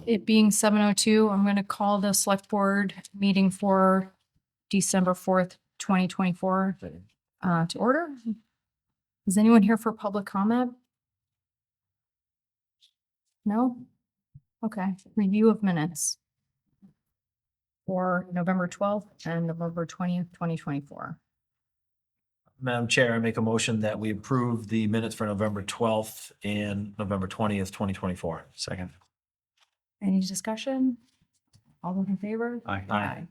It being 7:02, I'm going to call the select board meeting for December 4th, 2024 to order. Is anyone here for public comment? No? Okay. Review of minutes for November 12th and November 20th, 2024. Madam Chair, I make a motion that we approve the minutes for November 12th and November 20th, 2024. Second. Any discussion? All those in favor? Aye.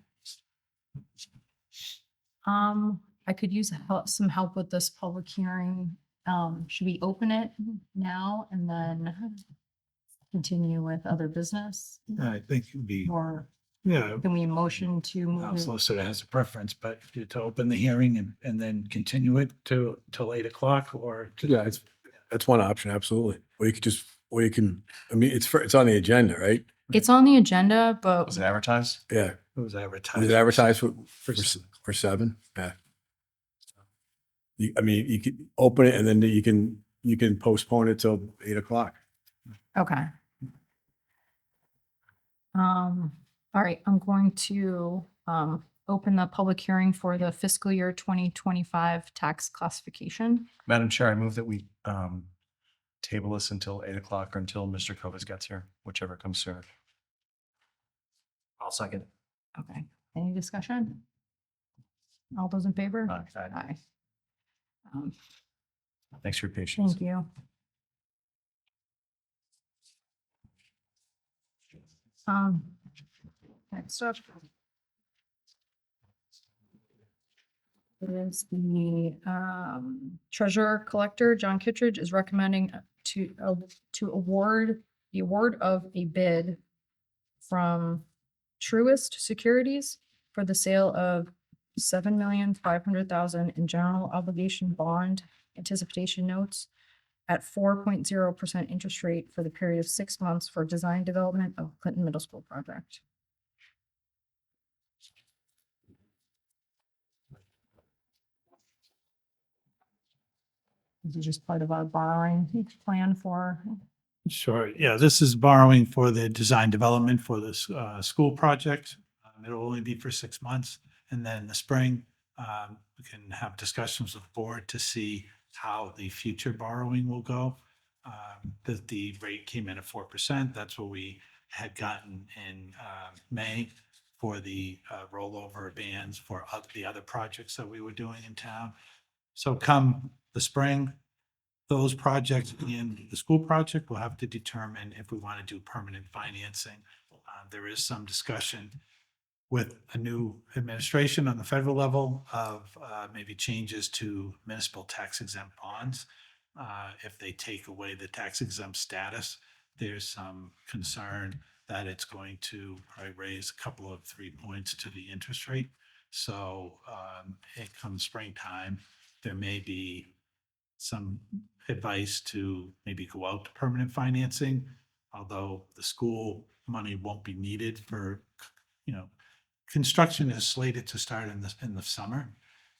I could use some help with this public hearing. Should we open it now and then continue with other business? I think it'd be, Or yeah, can we motion to move it? solicitor has a preference, but to open the hearing and then continue it till 8 o'clock or. Yeah, that's one option, absolutely. Or you can, I mean, it's on the agenda, right? It's on the agenda, but Was it advertised? Yeah. It was advertised. Was it advertised for For for 7? Yeah. I mean, you could open it and then you can postpone it till 8 o'clock. okay. All right, I'm going to open the public hearing for the fiscal year 2025 tax classification. Madam Chair, I move that we table this until 8 o'clock or until Mr. Kovas gets here, whichever comes sooner. I'll second. Okay, any discussion? All those in favor? Aye. Aye. Thanks for your patience. Thank you. Next up is the treasurer collector, John Kittredge, is recommending to award the award of a bid from Truist Securities for the sale of $7,500,000 in general obligation bond anticipation notes at 4.0% interest rate for the period of 6 months for design development of Clinton Middle School project. This is just part of our borrowing plan for, Sure. Yeah, this is borrowing for the design development for this school project. It'll only be for 6 months. And then in the spring, we can have discussions with the board to see how the future borrowing will go. The rate came in at 4%. That's what we had gotten in May for the rollover bands for the other projects that we were doing in town. So come the spring, those projects and the school project will have to determine if we want to do permanent financing. There is some discussion with a new administration on the federal level of maybe changes to municipal tax exempt bonds. If they take away the tax exempt status, there's some concern that it's going to probably raise a couple of 3 points to the interest rate. So it comes springtime, there may be some advice to maybe go out to permanent financing, although the school money won't be needed for, construction is slated to start in the summer,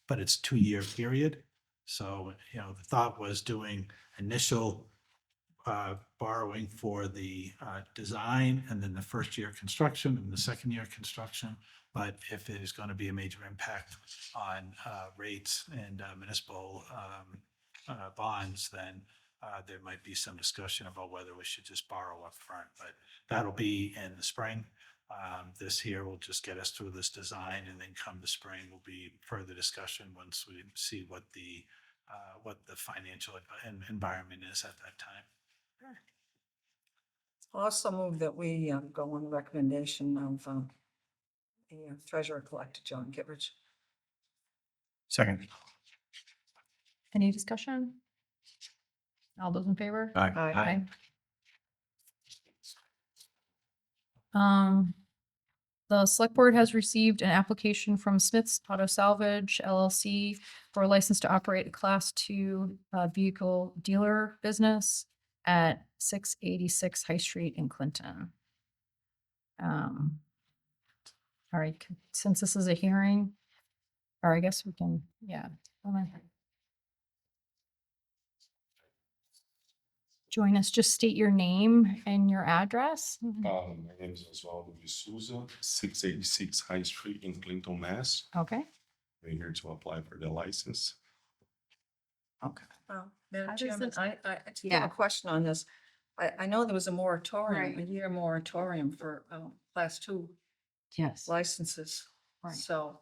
but it's 2-year period. So, the thought was doing initial borrowing for the design and then the first year construction and the second year construction. But if there's going to be a major impact on rates and municipal bonds, then there might be some discussion about whether we should just borrow up front. But that'll be in the spring. This year will just get us through this design, and then come the spring will be further discussion once we see what the financial environment is at that time. I'll also move that we go on the recommendation of the treasurer collector, John Kittredge. Second. any discussion? All those in favor? Aye. The select board has received an application from Smith's Auto Salvage LLC for a license to operate a Class 2 vehicle dealer business at 686 High Street in Clinton. All right, since this is a hearing, or I guess we can, yeah. join us, just state your name and your address. My name is Oswaldo de Souza, 686 High Street in Clinton, Mass. Okay. We're here to apply for the license. Okay. Well, Madam How does Chairman, this- I just have Yeah. a question on this. I know there was a moratorium, a Right. year moratorium for class two Yes. licenses. Right. So,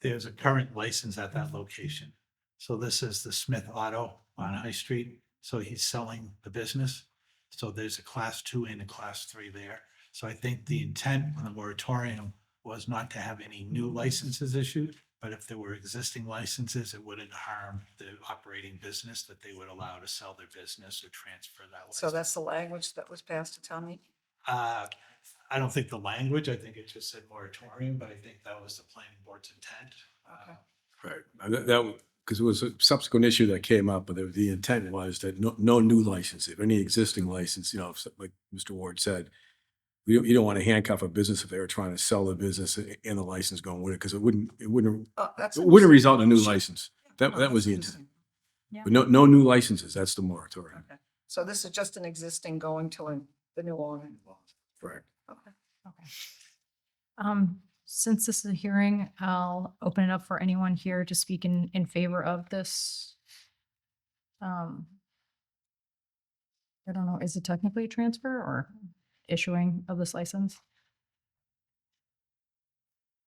There's a current license at that location. So this is the Smith Auto on High Street. So he's selling the business. So there's a class 2 and a class 3 there. So I think the intent on the moratorium was not to have any new licenses issued, but if there were existing licenses, it wouldn't harm the operating business that they would allow to sell their business or transfer that license. so that's the language that was passed to town meeting? I don't think the language, I think it just said moratorium, but I think that was the planning board's intent. Okay. Right. And that, because it was a subsequent issue that came up, but the intent was that no new license, if any existing license, you know, like Mr. Ward said, you don't want to handcuff a business if they were trying to sell the business and the license going with it, because it wouldn't That's result in a new Sure. license. That No, was the that's intent. Yeah. But no new licenses, that's the moratorium. Okay. So this is just an existing going to the new owner. Correct. Okay. Okay. Since this is a hearing, I'll open it up for anyone here to speak in favor of this. I don't know, is it technically a transfer or issuing of this license?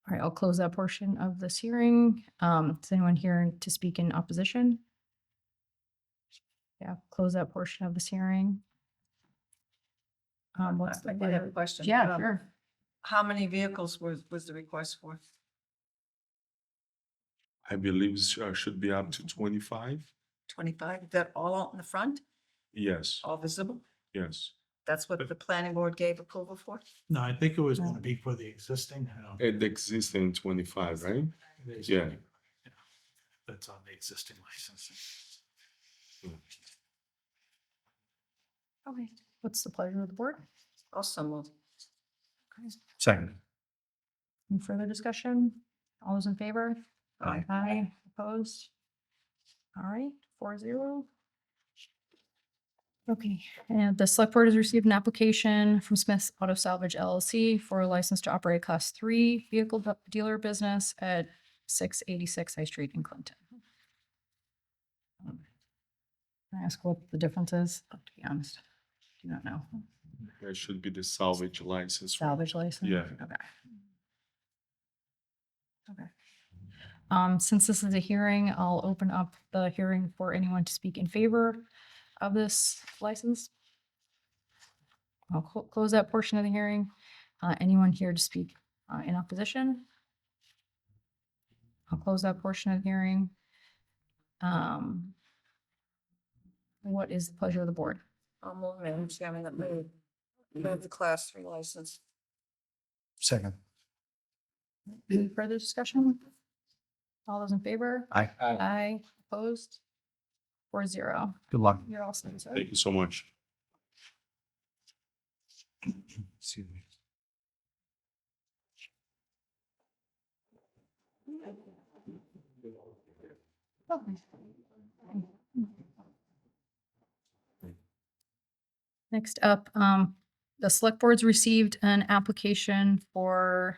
All right, I'll close that portion of this hearing. Is anyone here to speak in opposition? Yeah, close that portion of this hearing. What's the I did have a pleasure? question. Yeah, sure. How many vehicles was the request for? I believe it should be up to 25. 25? Is that all out in the front, Yes, all visible? yes. That's what the planning board gave approval for? No, I think it was going to be for the existing. I don't- It exists in 25, right? there's- Yeah. That's on the existing license. Okay, what's the pleasure of the board? Also moved. Second. Any further discussion? All those in favor? Aye. Aye, opposed? All right, 4-0. Okay, and the select board has received an application from Smith's Auto Salvage LLC for a license to operate a class 3 vehicle dealer business at 686 High Street in Clinton. Can I ask what the difference is? To be honest, do not know. It should be the salvage license. Salvage license? Yeah. Okay. Okay. Since this is a hearing, I'll open up the hearing for anyone to speak in favor of this license. I'll close that portion of the hearing. Anyone here to speak in opposition? I'll close that portion of the hearing. What is the pleasure of the board? I'll move, Madam Chairman, that we have the class 3 license. Second. Any further discussion? All those in favor? Aye. Aye, opposed? 4-0. Good luck. You're all set, sir. Thank you so much. Excuse me. Next up, the select board's received an application for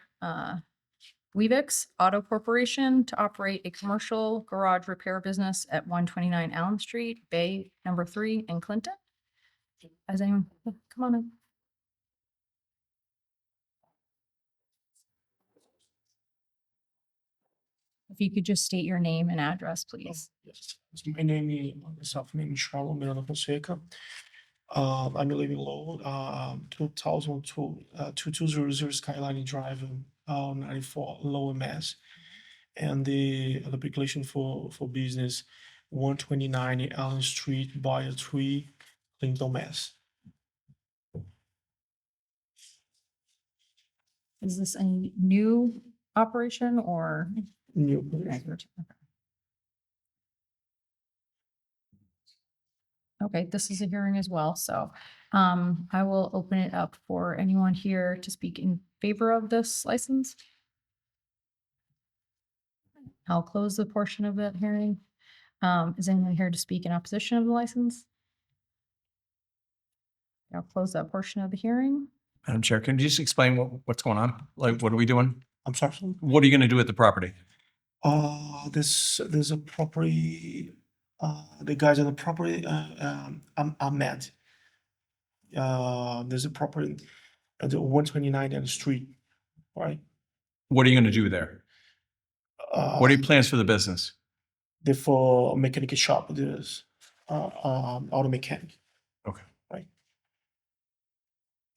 Weavix Auto Corporation to operate a commercial garage repair business at 129 Allen Street, Bay number 3 in Clinton. Has anyone, come on in. If you could just state your name and address, please. Yes, my name is Charlo Miranda Fonseca. I'm living low, 2200 Skyline Drive, 94 Lower Mass. And the application for business 129 Allen Street, Buyer 3, Clinton, Mass. Is this a new operation or? New. Okay, this is a hearing as well, so I will open it up for anyone here to speak in favor of this license. I'll close the portion of that hearing. Is anyone here to speak in opposition of the license? I'll close that portion of the hearing. Madam Chair, can you just explain what's going on? Like, what are we doing? I'm sorry. What are you going to do with the property? There's a property, the guys on the property, I met. There's a property at the 129 on the street, right? What are you going to do there? What are your Uh, plans for the business? the for mechanic shop, there's, auto mechanic.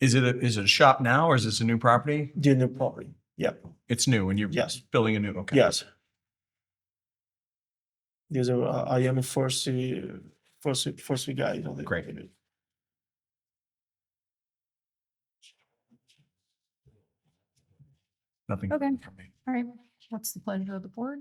Is it a shop now or is this a new property? The new property, yep, It's new and you're Yes. building a new, okay. yes. There's a, I am a first guy on the. Great. Nothing. Okay. from me. All right, what's the pleasure of the board?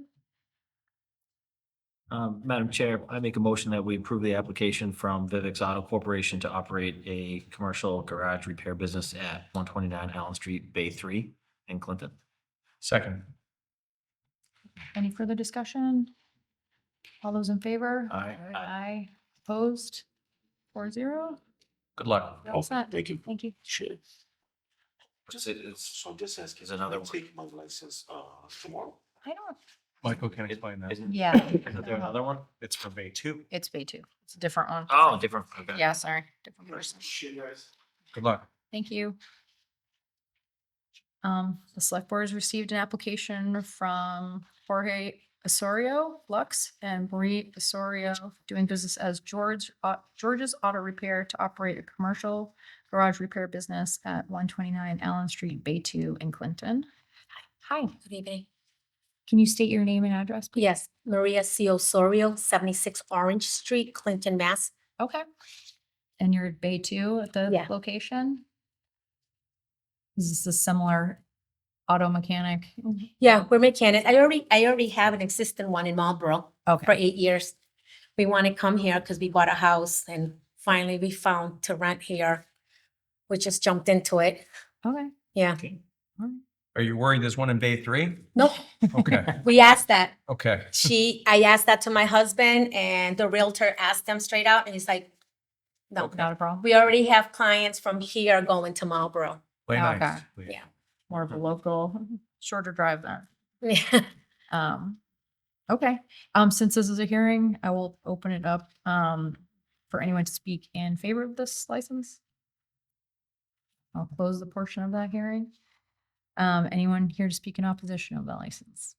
Madam Chair, I make a motion that we approve the application from Vivix Auto Corporation to operate a commercial garage repair business at 129 Allen Street, Bay 3 in Clinton. Second. Any further discussion? All those in favor? Aye. Aye. Opposed? 4-0. Good luck. You're all set. Thank you. Thank you. Sure. It's So this is another one. Take my license, tomorrow. I don't. Michael can explain that. Yeah. Isn't there another one? It's for Bay 2. It's Bay 2. It's a different one. Oh, different. Okay. Yeah, sorry. Different person. Shit, guys. Good luck. Thank you. The select board has received an application from Jorge Osorio Lux and Marie Osorio doing business as George's Auto Repair to operate a commercial garage repair business at 129 Allen Street, Bay 2 in Clinton. Hi, Good evening. can you state your name and address, please? Yes, Maria C. Osorio, 76 Orange Street, Clinton, Mass. Okay. And you're at Bay 2 at the Yeah. location? Is this a similar auto mechanic? Yeah, we're mechanic. I already have an existing one in Marlboro for Okay, 8 years. We want to come here because we bought a house and finally we found to rent here. We just jumped into it. okay. Yeah. Are you worried there's one in Bay 3? No, Okay. we asked that. Okay. I asked that to my husband and the realtor asked them straight out and he's like, no. Okay. Not a problem. We already have clients from here going to Marlboro. Play Okay. nice. please. Yeah. More of a local, shorter drive then. Yeah. Okay, since this is a hearing, I will open it up, for anyone to speak in favor of this license. I'll close the portion of that hearing. Anyone here to speak in opposition of the license?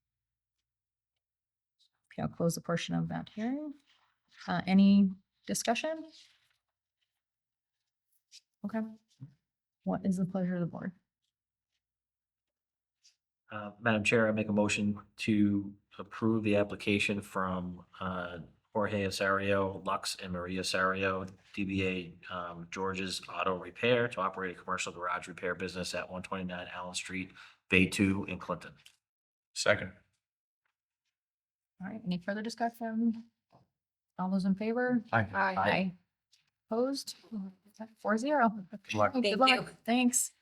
Okay, I'll close the portion of that hearing. Any discussion? Okay. What is the pleasure of the board? Madam Chair, I make a motion to approve the application from Jorge Osorio, Lux and Maria Osorio, DBA George's Auto Repair to operate a commercial garage repair business at 129 Allen Street, Bay 2 in Clinton. Second. All right, any further discussion? All those in favor? Aye. Aye. Opposed? 4-0. Good luck. Good Thank luck. you. Thanks.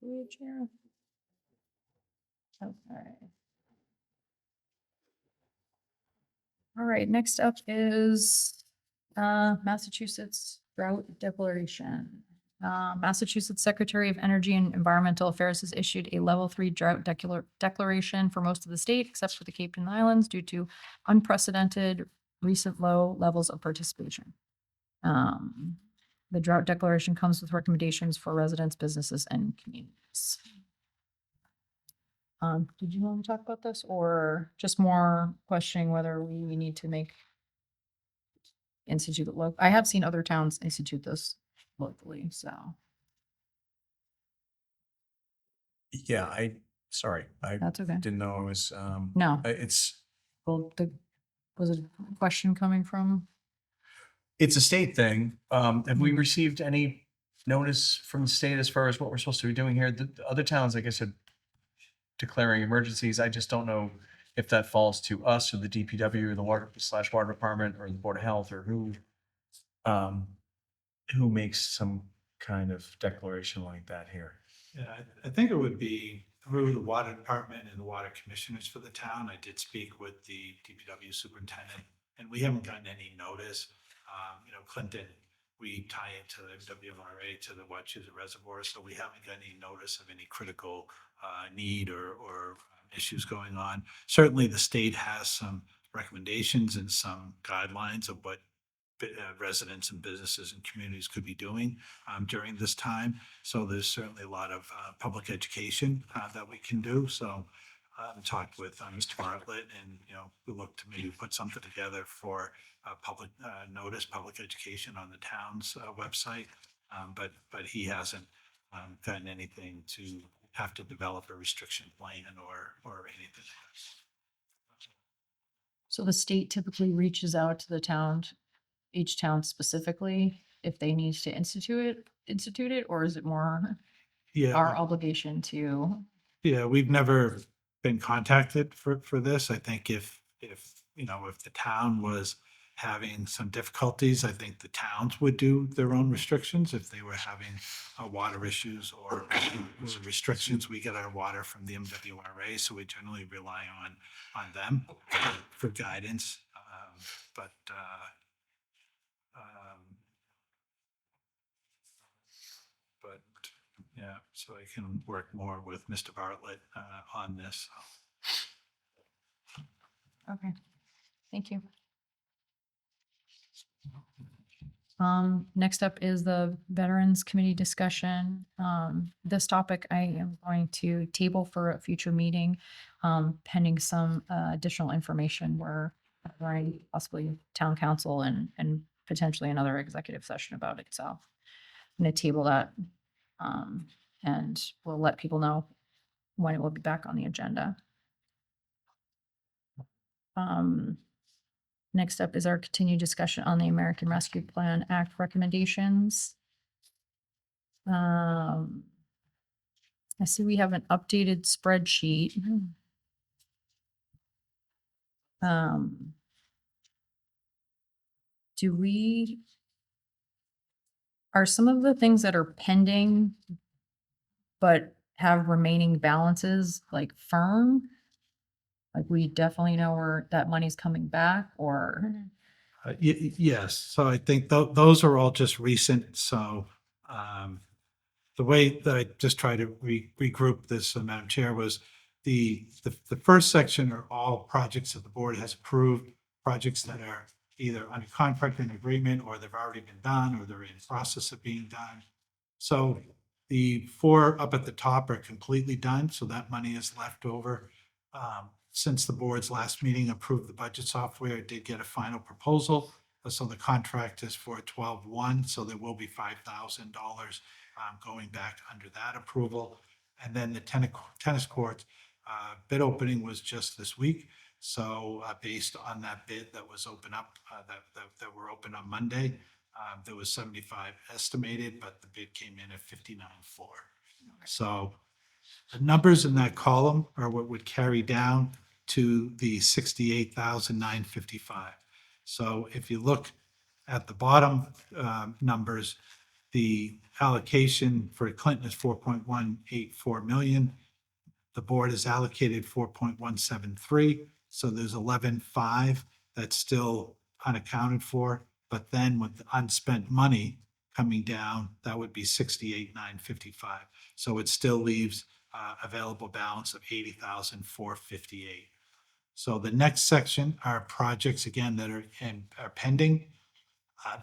Wheelchair. Okay. All right, next up is Massachusetts drought declaration. Massachusetts Secretary of Energy and Environmental Affairs has issued a level 3 drought declaration for most of the state, except for the Cape and Islands, due to unprecedented recent low levels of participation. The drought declaration comes with recommendations for residents, businesses, and communities. Did you want to talk about this or just more questioning whether we need to institute it I have seen other towns institute this locally, so. Yeah, sorry, I That's okay. didn't know it was, No, it's well, was it a question coming from? a state thing. Have we received any notice from the state as far as what we're supposed to be doing here? The other towns, like I said, declaring emergencies. I just don't know if that falls to us or the DPW or the water department or the Board of Health or who makes some kind of declaration like that here? Yeah, I think it would be through the water department and the water commissioners for the town. I did speak with the DPW superintendent, and we haven't gotten any notice. Clinton, we tie into the WMRA to the Wachusett Reservoir, so we haven't got any notice of any critical need or issues going on. Certainly, the state has some recommendations and some guidelines of what residents and businesses and communities could be doing during this time. So there's certainly a lot of public education that we can do. So talked with Mr. Bartlett, and we look to maybe put something together for public notice, public education on the town's website. But he hasn't gotten anything to have to develop a restriction plan or anything. So the state typically reaches out to the town, each town specifically, if they need to institute it, or is it more Yeah. our obligation to? Yeah, we've never been contacted for this. I think if the town was having some difficulties, I think the towns would do their own restrictions. If they were having water issues or restrictions, we get our water from the MWRA, so we generally rely on them for guidance. But yeah, so I can work more with Mr. Bartlett on this. Okay, thank you. Next up is the Veterans Committee discussion. This topic I am going to table for a future meeting, pending some additional information where possibly town council and potentially another executive session about it. So I'm going to table that. And we'll let people know when it will be back on the agenda. Next up is our continued discussion on the American Rescue Plan Act recommendations. I see we have an updated spreadsheet. Are some of the things that are pending but have remaining balances like firm? Like we definitely know where that money's coming back, or? Yes, so I think those are all just recent, so the way that I just try to regroup this, Madam Chair, was the first section are all projects that the board has approved, projects that are either under contract and agreement, or they've already been done, or they're in process of being done. So the 4 up at the top are completely done, so that money is left over. Since the board's last meeting approved the budget software, it did get a final proposal. So the contract is for 12/1, so there will be $5,000 going back under that approval. And then the tennis courts bid opening was just this week. So based on that bid that was open up, that were open on Monday, there was 75 estimated, but the bid came in at 59.4. So the numbers in that column are what would carry down to the 68,955. So if you look at the bottom numbers, the allocation for Clinton is 4.184 million. The board has allocated 4.173. So there's 11.5 that's still unaccounted for. But then with the unspent money coming down, that would be 68,955. So it still leaves available balance of 80,458. So the next section are projects again that are pending.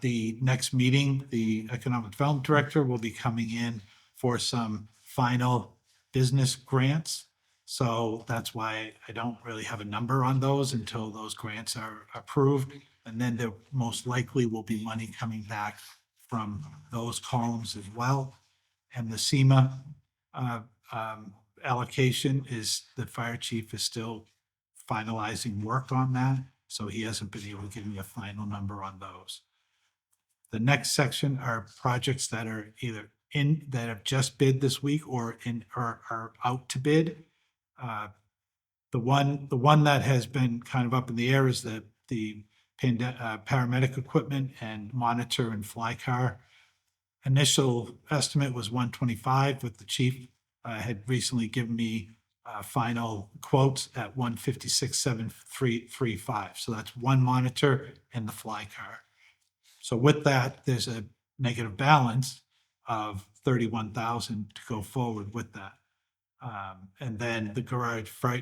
The next meeting, the Economic Development Director will be coming in for some final business grants. So that's why I don't really have a number on those until those grants are approved. And then there most likely will be money coming back from those columns as well. And the SEMA allocation is, the fire chief is still finalizing work on that. So he hasn't been able to give me a final number on those. The next section are projects that are either that have just bid this week or are out to bid. The one that has been kind of up in the air is the paramedic equipment and monitor and fly car. initial estimate was 125, but the chief had recently given me final quotes at 156,735. So that's one monitor and the fly car. So with that, there's a negative balance of 31,000 to go forward with that. And then the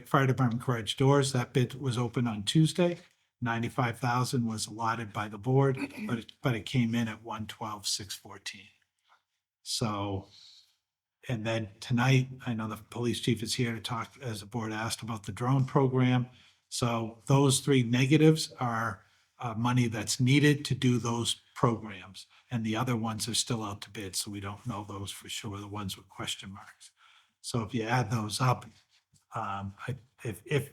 fire department garage doors, that bid was open on Tuesday. 95,000 was allotted by the board, but it came in at 112,614. So, and then tonight, I know the police chief is here to talk, as the board asked, about the drone program. So those three negatives are money that's needed to do those programs. And the other ones are still out to bid, so we don't know those for sure, the ones with question marks. So if you add those up, if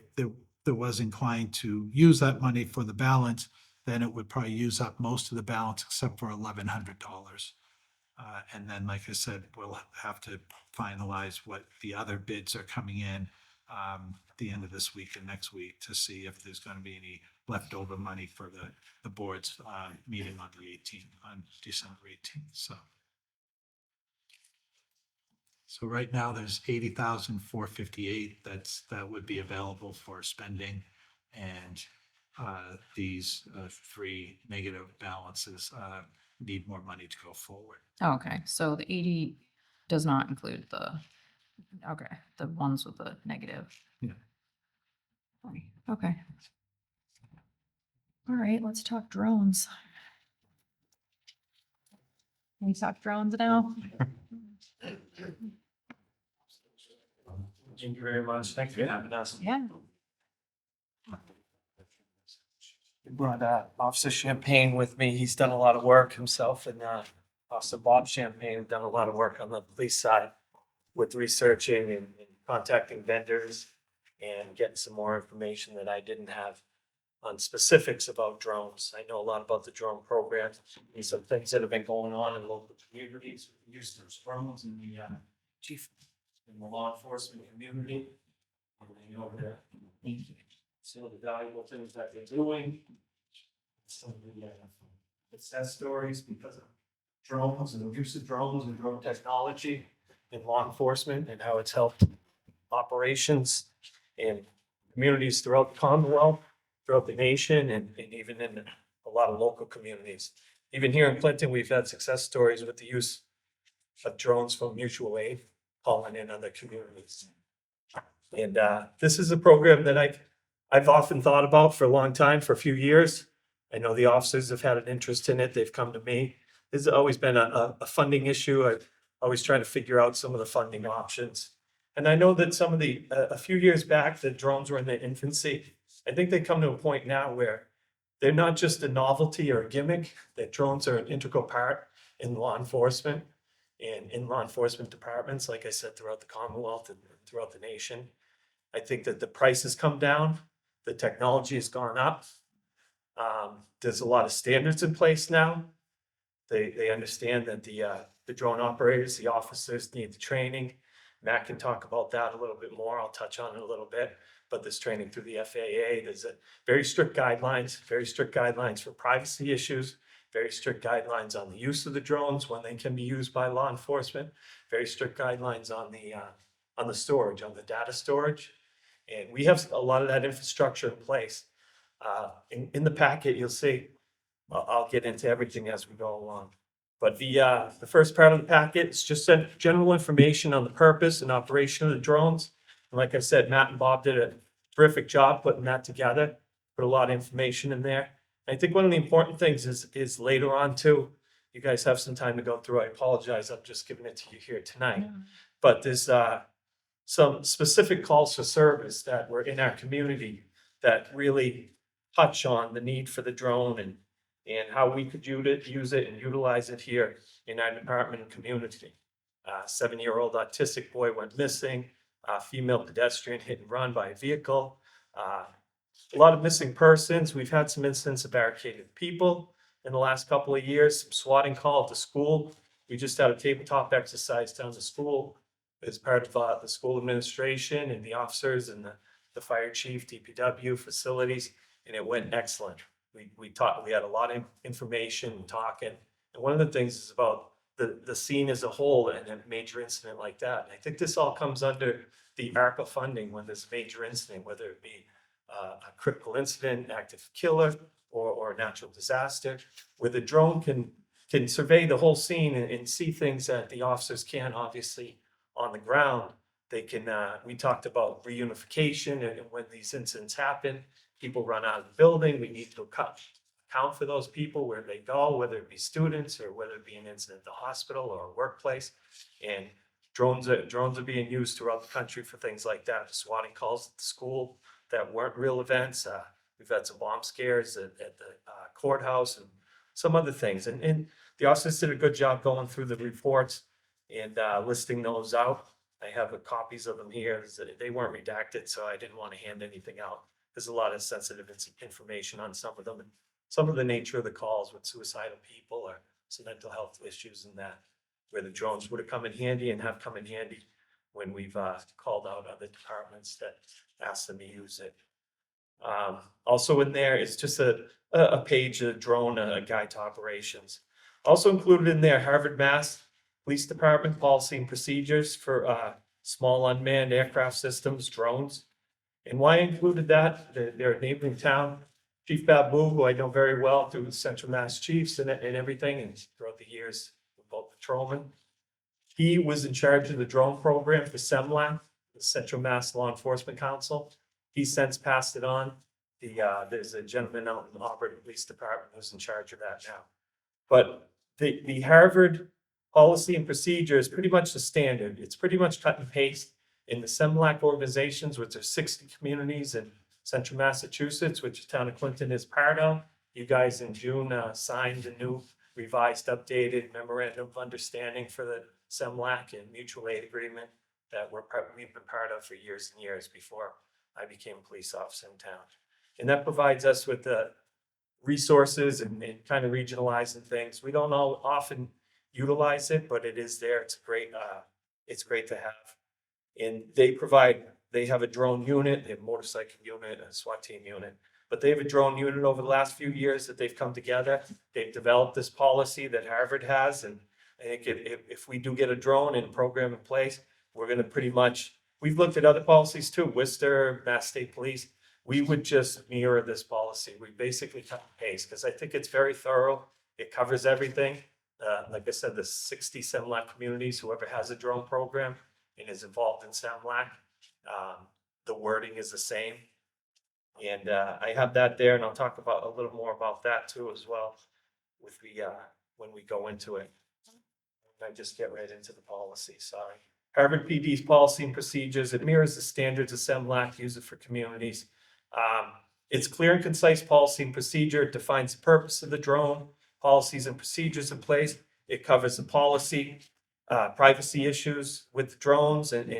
there was inclined to use that money for the balance, then it would probably use up most of the balance except for $1,100. And then, like I said, we'll have to finalize what the other bids are coming in at the end of this week and next week to see if there's going to be any leftover money for the board's meeting on the 18th, on December 18th. So right now there's 80,458 that would be available for spending, and these three negative balances need more money to go forward. Oh, okay, so the 80 does not include the ones with the negative. Yeah. Okay. All right, let's talk drones. Can we talk drones now? Thank you very much. Thanks for having us. Yeah. We brought Officer Champagne with me. He's done a lot of work himself, and Officer Bob Champagne have done a lot of work on the police side with researching and contacting vendors and getting some more information that I didn't have on specifics about drones. I know a lot about the drone program and some things that have been going on in local communities with the use of drones and the chief in the law enforcement community. And they know that some of the valuable things that they're doing, some of the success stories because of drones and the use of drones and drone technology in law enforcement and how it's helped operations in communities throughout the Commonwealth, throughout the nation, and even in a lot of local communities. Even here in Clinton, we've had success stories with the use of drones from mutual aid calling in other communities. And this is a program that I've often thought about for a long time, for a few years. I know the officers have had an interest in it. They've come to me. This has always been a funding issue. I've always tried to figure out some of the funding options. And I know that some of a few years back, the drones were in their infancy. I think they come to a point now where they're not just a novelty or a gimmick, that drones are an integral part in law enforcement and in law enforcement departments, like I said, throughout the Commonwealth and throughout the nation. I think that the price has come down, the technology has gone up. There's a lot of standards in place now. They understand that the drone operators, the officers need the training. Matt can talk about that a little bit more. I'll touch on it a little bit. But there's training through the FAA. There's very strict guidelines for privacy issues, very strict guidelines on the use of the drones when they can be used by law enforcement, very strict guidelines on the storage, on the data storage. And we have a lot of that infrastructure in place. In the packet, you'll see, I'll get into everything as we go along. But the first part of the packet is just general information on the purpose and operation of the drones. And like I said, Matt and Bob did a terrific job putting that together, put a lot of information in there. And I think one of the important things is later on too, you guys have some time to go through. I apologize, I'm just giving it to you here tonight. But there's some specific calls for service that were in our community that really touch on the need for the drone and how we could use it and utilize it here in our department and community. 7-year-old autistic boy went missing. Female pedestrian hit and run by a vehicle. A lot of missing persons. We've had some incidents of barricaded people in the last couple of years. Some swatting call at the school. We just had a tabletop exercise down the school as part of the school administration and the officers and the fire chief, DPW, facilities, and it went excellent. We had a lot of information and talking. And one of the things is about the scene as a whole in a major incident like that. And I think this all comes under the ARPA funding when there's a major incident, whether it be a critical incident, active killer, or a natural disaster, where the drone can survey the whole scene and see things that the officers can't obviously on the ground. They can, we talked about reunification and when these incidents happen, people run out of the building, we need to account for those people, where they go, whether it be students or whether it be an incident at the hospital or a workplace. And drones are being used throughout the country for things like that. The swatting calls at the school that weren't real events. We've had some bomb scares at the courthouse and some other things. And the officers did a good job going through the reports and listing those out. I have copies of them here. They weren't redacted, so I didn't want to hand anything out. There's a lot of sensitive information on some of them, and some of the nature of the calls with suicidal people or some mental health issues and that, where the drones would have come in handy and have come in handy when we've called out other departments that asked them to use it. Also in there is just a page, a drone, a guide to operations. Also included in there, Harvard, Mass. Police Department policy and procedures for small unmanned aircraft systems, drones. And why I included that, they're a neighboring town. Chief Babu, who I know very well through the Central Mass Chiefs and everything, and throughout the years, both patrolmen. He was in charge of the drone program for SEMLAC, the Central Mass Law Enforcement Council. He's since passed it on. There's a gentleman out in the Auburn Police Department who's in charge of that now. But the Harvard policy and procedure is pretty much the standard. It's pretty much cut and paste in the SEMLAC organizations, which are 60 communities in Central Massachusetts, which the town of Clinton is part of. You guys in June signed a new revised, updated memorandum of understanding for the SEMLAC and mutual aid agreement that we've been part of for years and years before I became a police officer in town. And that provides us with the resources and kind of regionalizing things. We don't often utilize it, but it is there. It's great to have. And they have a drone unit, they have a motorcycle unit, a SWAT team unit, but they have a drone unit over the last few years that they've come together. They've developed this policy that Harvard has. And I think if we do get a drone and program in place, we're going to pretty much, we've looked at other policies too, Worcester, Mass State Police. We would just mirror this policy. We basically cut and paste because I think it's very thorough. It covers everything. Like I said, the 60 SEMLAC communities, whoever has a drone program and is involved in SEMLAC, the wording is the same. And I have that there, and I'll talk about a little more about that too as well with when we go into it. I just get right into the policy, sorry. Harvard PD's policy and procedures, it mirrors the standards of SEMLAC, use it for communities. It's clear and concise policy and procedure. It defines the purpose of the drone, policies and procedures in place. It covers the policy, privacy issues with drones and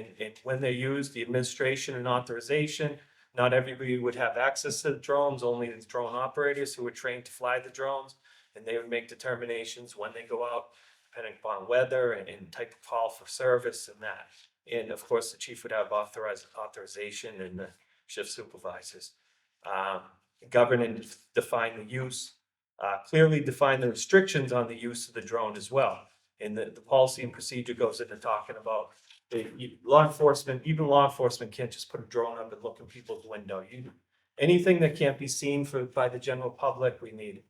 when they're used, the administration and authorization. Not everybody would have access to the drones, only the drone operators who are trained to fly the drones. And they would make determinations when they go out, depending upon weather and type of call for service and that. And of course, the chief would have authorization and the shift supervisors. Govern and define the use, clearly define the restrictions on the use of the drone as well. And the policy and procedure goes into talking about law enforcement, even law enforcement can't just put a drone up and look in people's window. Anything that can't be seen by the general public, we need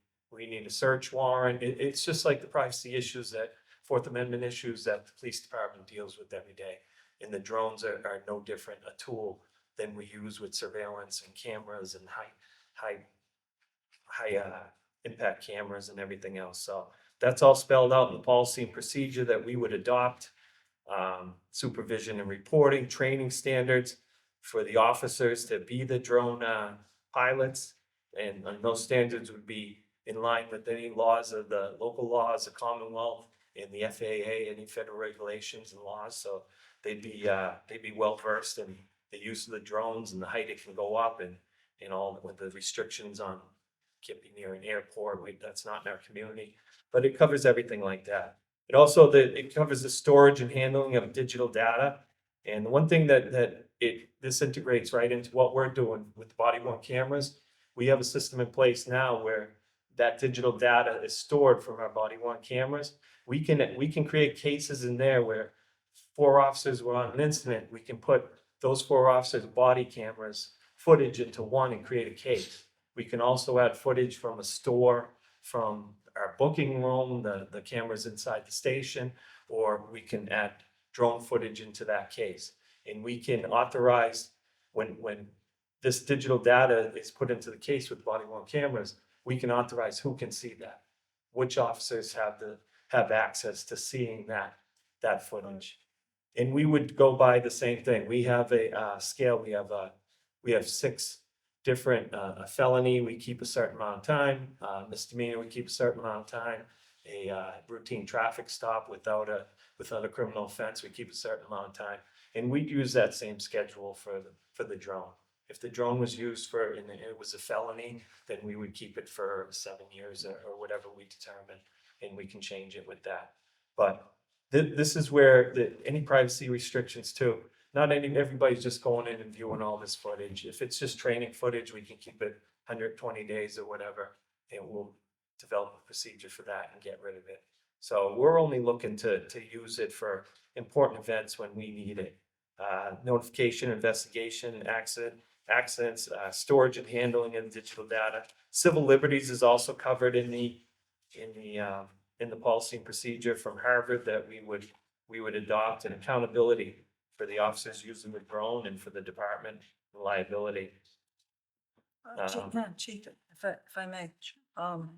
a search warrant. It's just like the privacy issues that Fourth Amendment issues that the police department deals with every day. And the drones are no different a tool than we use with surveillance and cameras and high impact cameras and everything else. So that's all spelled out in the policy and procedure that we would adopt. Supervision and reporting, training standards for the officers to be the drone pilots. And those standards would be in line with any laws of the local laws, the Commonwealth, and the FAA, any federal regulations and laws. So they'd be well versed in the use of the drones and the height it can go up and all with the restrictions on can't be near an airport. That's not in our community, but it covers everything like that. It also it covers the storage and handling of digital data. And the one thing this integrates right into what we're doing with body-worn cameras. We have a system in place now where that digital data is stored from our body-worn cameras, we can create cases in there where 4 officers were on an incident. We can put those 4 officers' body cameras footage into one and create a case. We can also add footage from a store, from our booking room, the cameras inside the station, or we can add drone footage into that case. And we can authorize, when this digital data is put into the case with body worn cameras, we can authorize who can see that, which officers have access to seeing that footage. And we would go by the same thing. We have a scale. We have 6 different, a felony, we keep a certain amount of time, misdemeanor, we keep a certain amount of time, a routine traffic stop without a criminal offense, we keep a certain amount of time. And we use that same schedule for the drone. If the drone was used and it was a felony, then we would keep it for 7 years or whatever we determine, and we can change it with that. But this is where any privacy restrictions too. Not everybody's just going in and viewing all this footage. If it's just training footage, we can keep it 120 days or whatever, and we'll develop a procedure for that and get rid of it. So we're only looking to use it for important events when we need it. Notification, investigation, accidents, storage and handling of digital data. Civil liberties is also covered in the policy and procedure from Harvard that we would adopt, and accountability for the officers using the drone and for the department liability. Chief, if I may, I don't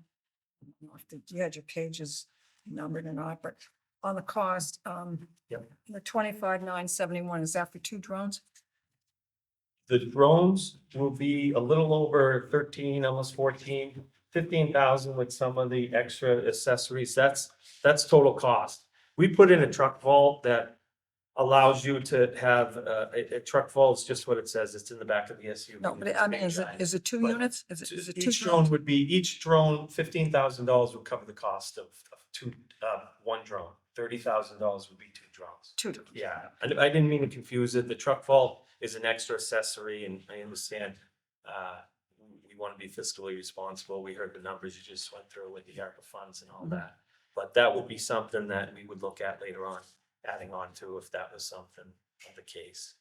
know if you had your pages numbered or not, but on the cost, Yep. the 25,971, is that for 2 drones? The drones will be a little over 13, almost 14, 15,000 with some of the extra accessories. That's total cost. We put in a truck vault that allows you to have a truck vault is just what it says. It's in the back of the SUV. No, but I mean, is it 2 But units? Is it 2 Each drone drones? would be, each drone, $15,000 would cover the cost of 1 drone. $30,000 would be 2 drones. 2 drones. Yeah, I didn't mean to confuse it. The truck vault is an extra accessory, and I understand we want to be fiscally responsible. We heard the numbers you just went through with the ARPA funds and all that. But that would be something that we would look at later on, adding on to if that was something of the case.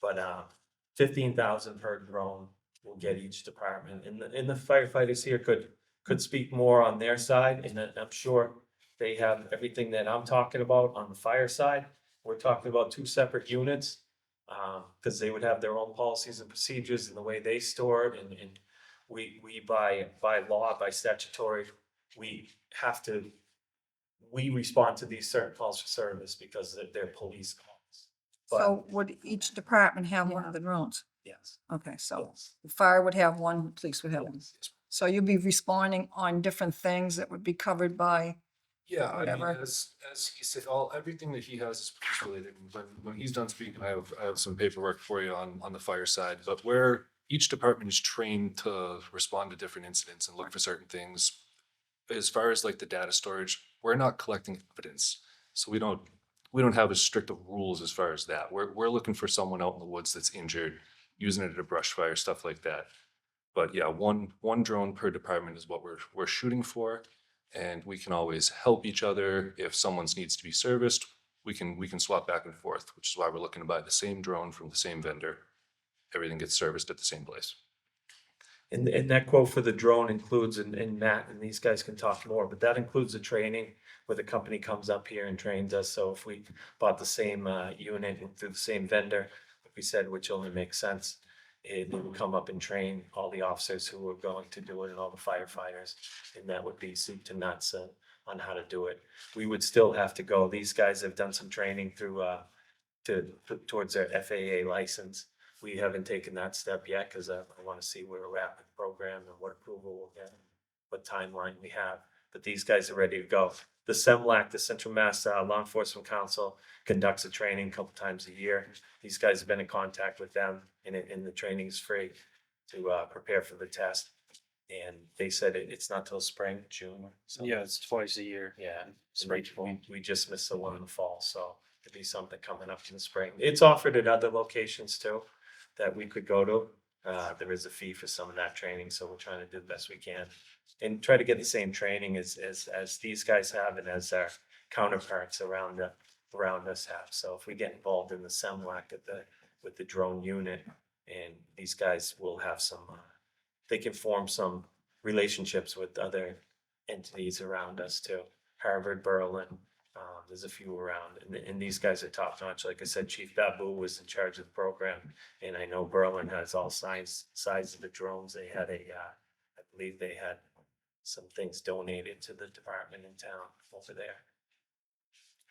But 15,000 per drone will get each department, and the firefighters here could speak more on their side, and I'm sure they have everything that I'm talking about on the fire side. We're talking about 2 separate units, because they would have their own policies and procedures and the way they store it, and we by law, by statutory, we respond to these certain calls for service because they're police calls. But So would each department have one of the drones? yes. Okay, so the fire would have one, police would have one. So you'd be responding on different things that would be covered by, Yeah, I mean, whatever. as he said, everything that he has is police related. When he's done speaking, I have some paperwork for you on the fire side, but where each department is trained to respond to different incidents and look for certain things. As far as like the data storage, we're not collecting evidence, so we don't have as strict of rules as far as that. We're looking for someone out in the woods that's injured, using it at a brush fire, stuff like that. But yeah, one drone per department is what we're shooting for. And we can always help each other. If someone's needs to be serviced, we can swap back and forth, which is why we're looking to buy the same drone from the same vendor. Everything gets serviced at the same place. And that quote for the drone includes, and Matt and these guys can talk more, but that includes the training where the company comes up here and trains us. So if we bought the same unit through the same vendor, like we said, which only makes sense, it would come up and train all the officers who are going to do it and all the firefighters. And that would be soup to nuts on how to do it. We would still have to go. These guys have done some training through towards their FAA license. We haven't taken that step yet because I want to see where we're at with the program and what approval we'll get, what timeline we have. But these guys are ready to go. The CEMLAC, the Central Mass Law Enforcement Council, conducts a training a couple times a year. These guys have been in contact with them, and the training is free to prepare for the test. And they said it's not till spring, June. Or something. Yeah, it's twice a year. Yeah, and Spring, we just missed the one in the fall, so there'd be something coming up in the spring. It's offered at other locations too that we could go to. There is a fee for some of that training, so we're trying to do the best we can and try to get the same training as these guys have and as counterparts around us have. So if we get involved in the SEMWAC with the drone unit, and these guys will have some, they can form some relationships with other entities around us too. Harvard, Berlin, there's a few around, and these guys are top notch. Like I said, Chief Babu was in charge of the program, and I know Berlin has all sides of the drones. They had I believe they had some things donated to the department in town over there.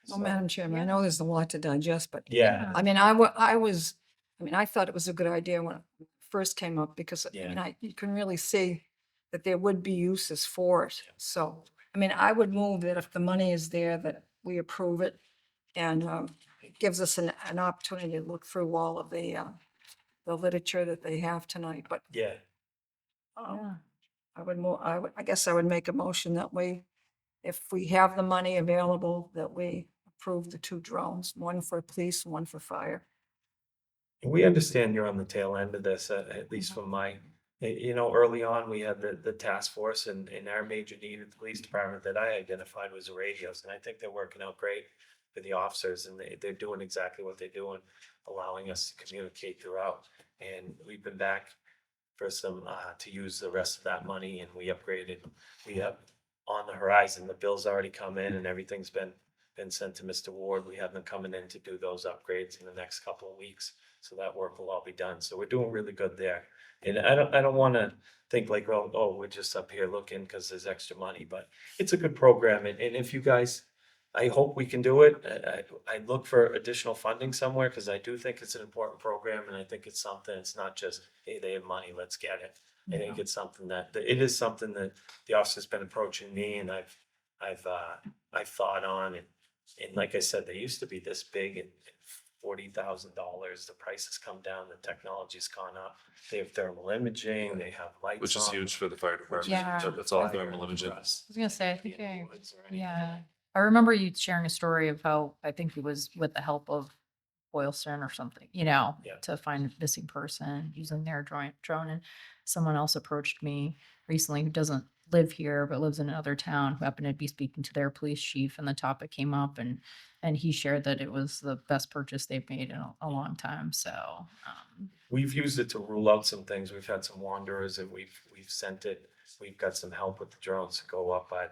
Well, Madam Chairman, I know there's a lot to digest, but Yeah, I mean, I thought it was a good idea when it first came up because, I mean, you can really see that there would be uses for it. So, I mean, I would move that if the money is there, that we approve it. And it gives us an opportunity to look through all of the literature that they have tonight, but yeah. um, I guess I would make a motion that if we have the money available, that we approve the 2 drones, one for police, one for fire. We understand you're on the tail end of this, at least from early on, we had the task force, and our major need at the police department that I identified was the radios. And I think they're working out great for the officers, and they're doing exactly what they're doing, allowing us to communicate throughout. And we've been back for some, to use the rest of that money, and we have on the horizon, the bill's already come in and everything's been sent to Mr. Ward. We have them coming in to do those upgrades in the next couple of weeks. So that work will all be done. So we're doing really good there. And I don't want to think like, oh, we're just up here looking because there's extra money, but it's a good program. And if you guys, I hope we can do it. I look for additional funding somewhere because I do think it's an important program, and I think it's something, it's not just, hey, they have money, let's get it. I think it's something that the officer's been approaching me, and I've thought on, and like I said, they used to be this big and $40,000. The price has come down, the technology's gone up. They have thermal imaging, they have lights Which is on. huge for the fire department. Yeah. So that's all thermal imaging. I was gonna say, I think Ambulance or anything. yeah, I remember you sharing a story of how, I think it was with the help of Boylston or something, Yeah. to find a missing person using their drone. And someone else approached me recently who doesn't live here, but lives in another town, who happened to be speaking to their police chief, and the topic came up, and he shared that it was the best purchase they've made in a long time. So, We've used it to rule out some things. We've had some wanderers, and we've sent it. We've got some help with the drones to go up by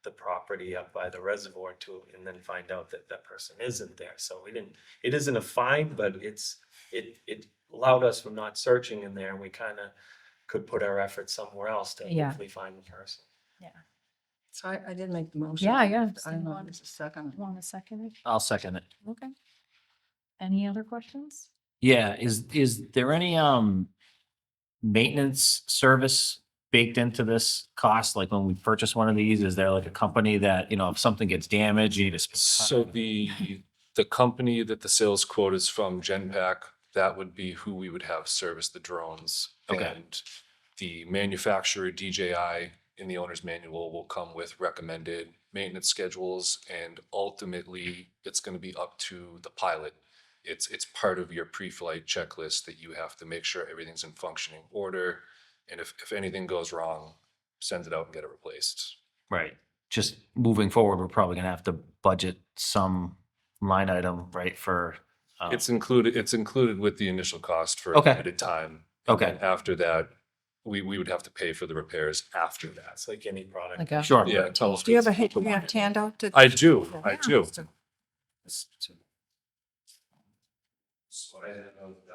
the property, up by the reservoir too, and then find out that that person isn't there. So it isn't a find, but it allowed us from not searching in there, and we kind of could put our efforts somewhere else to Yeah. hopefully find the person. So I did make the motion. yeah. I don't know Want if there's a second. a second? it? I'll second it. Okay. Any other questions? Yeah, is there any maintenance service baked into this cost? Like when we purchase one of these, is there like a company that, if something gets damaged, you need to So the company that the sales quote is from, Genpack, that would be who we would have service the drones. Okay. And the manufacturer, DJI, in the owner's manual will come with recommended maintenance schedules, and ultimately it's going to be up to the pilot. It's part of your pre-flight checklist that you have to make sure everything's in functioning order, and if anything goes wrong, send it out and get it replaced. Right. Just moving forward, we're probably gonna have to budget some line item, right, for. It's included with the initial cost for a Okay. limited time. And Okay. then after that, we would have to pay for the repairs after that. It's like any product. Like a Sure. Yeah. tell us Do you have a what's- handout? I do.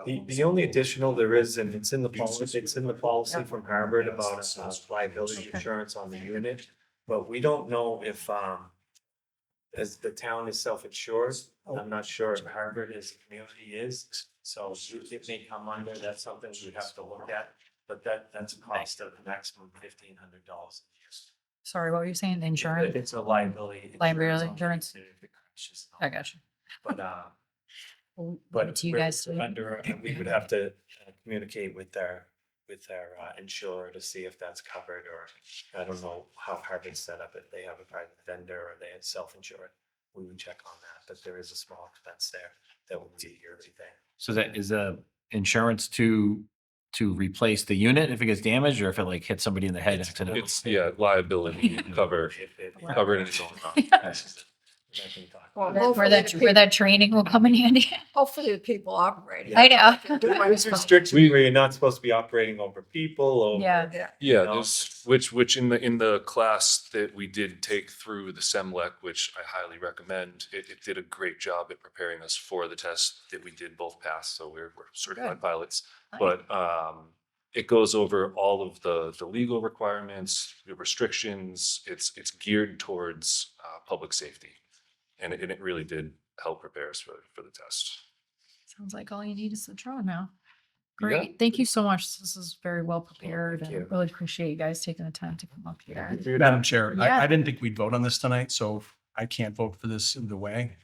The only additional there is, and it's in the policy from Harvard about liability insurance on the unit, but we don't know if, as the town is self-insured, I'm not sure if Harvard as a community is, so it may come under, that's something we have to look at, but that's a cost of maximum $1,500 a year. Sorry, what were you saying? The insurance? It's a liability. Liability on the insurance. unit if it crashes. I got you. But, We'll leave it but to you we're guys to. under, we would have to communicate with our insurer to see if that's covered, or I don't know how Harvard set up it. They have a private vendor or they had self-insured. We would check on that, but there is a small expense there that would be a yearly thing. So that is insurance to replace the unit if it gets damaged, or if it like hits somebody in the head accidentally? It's, liability cover, If it- covered in its own. and I can talk. Well, Where hopefully that, the where peop- that training will come in handy. hopefully the people operating. I know. There's restrictions where you're not supposed to be operating over people, over. Yeah. Yeah. Yeah, No. there's, which in the class that we did take through the SEMLEC, which I highly recommend, it did a great job at preparing us for the test that we did both pass, so we're certified pilots. Nice. But it goes over all of the legal requirements, the restrictions. It's geared towards public safety, and it really did help prepare us for the test. Sounds like all you need is the drone now. Yeah. Great. Thank you so much. This is very well prepared thank and you. really appreciate you guys taking the time to come up here. Madam Chair, Yeah. I didn't think we'd vote on this tonight, so I can't vote for this either way.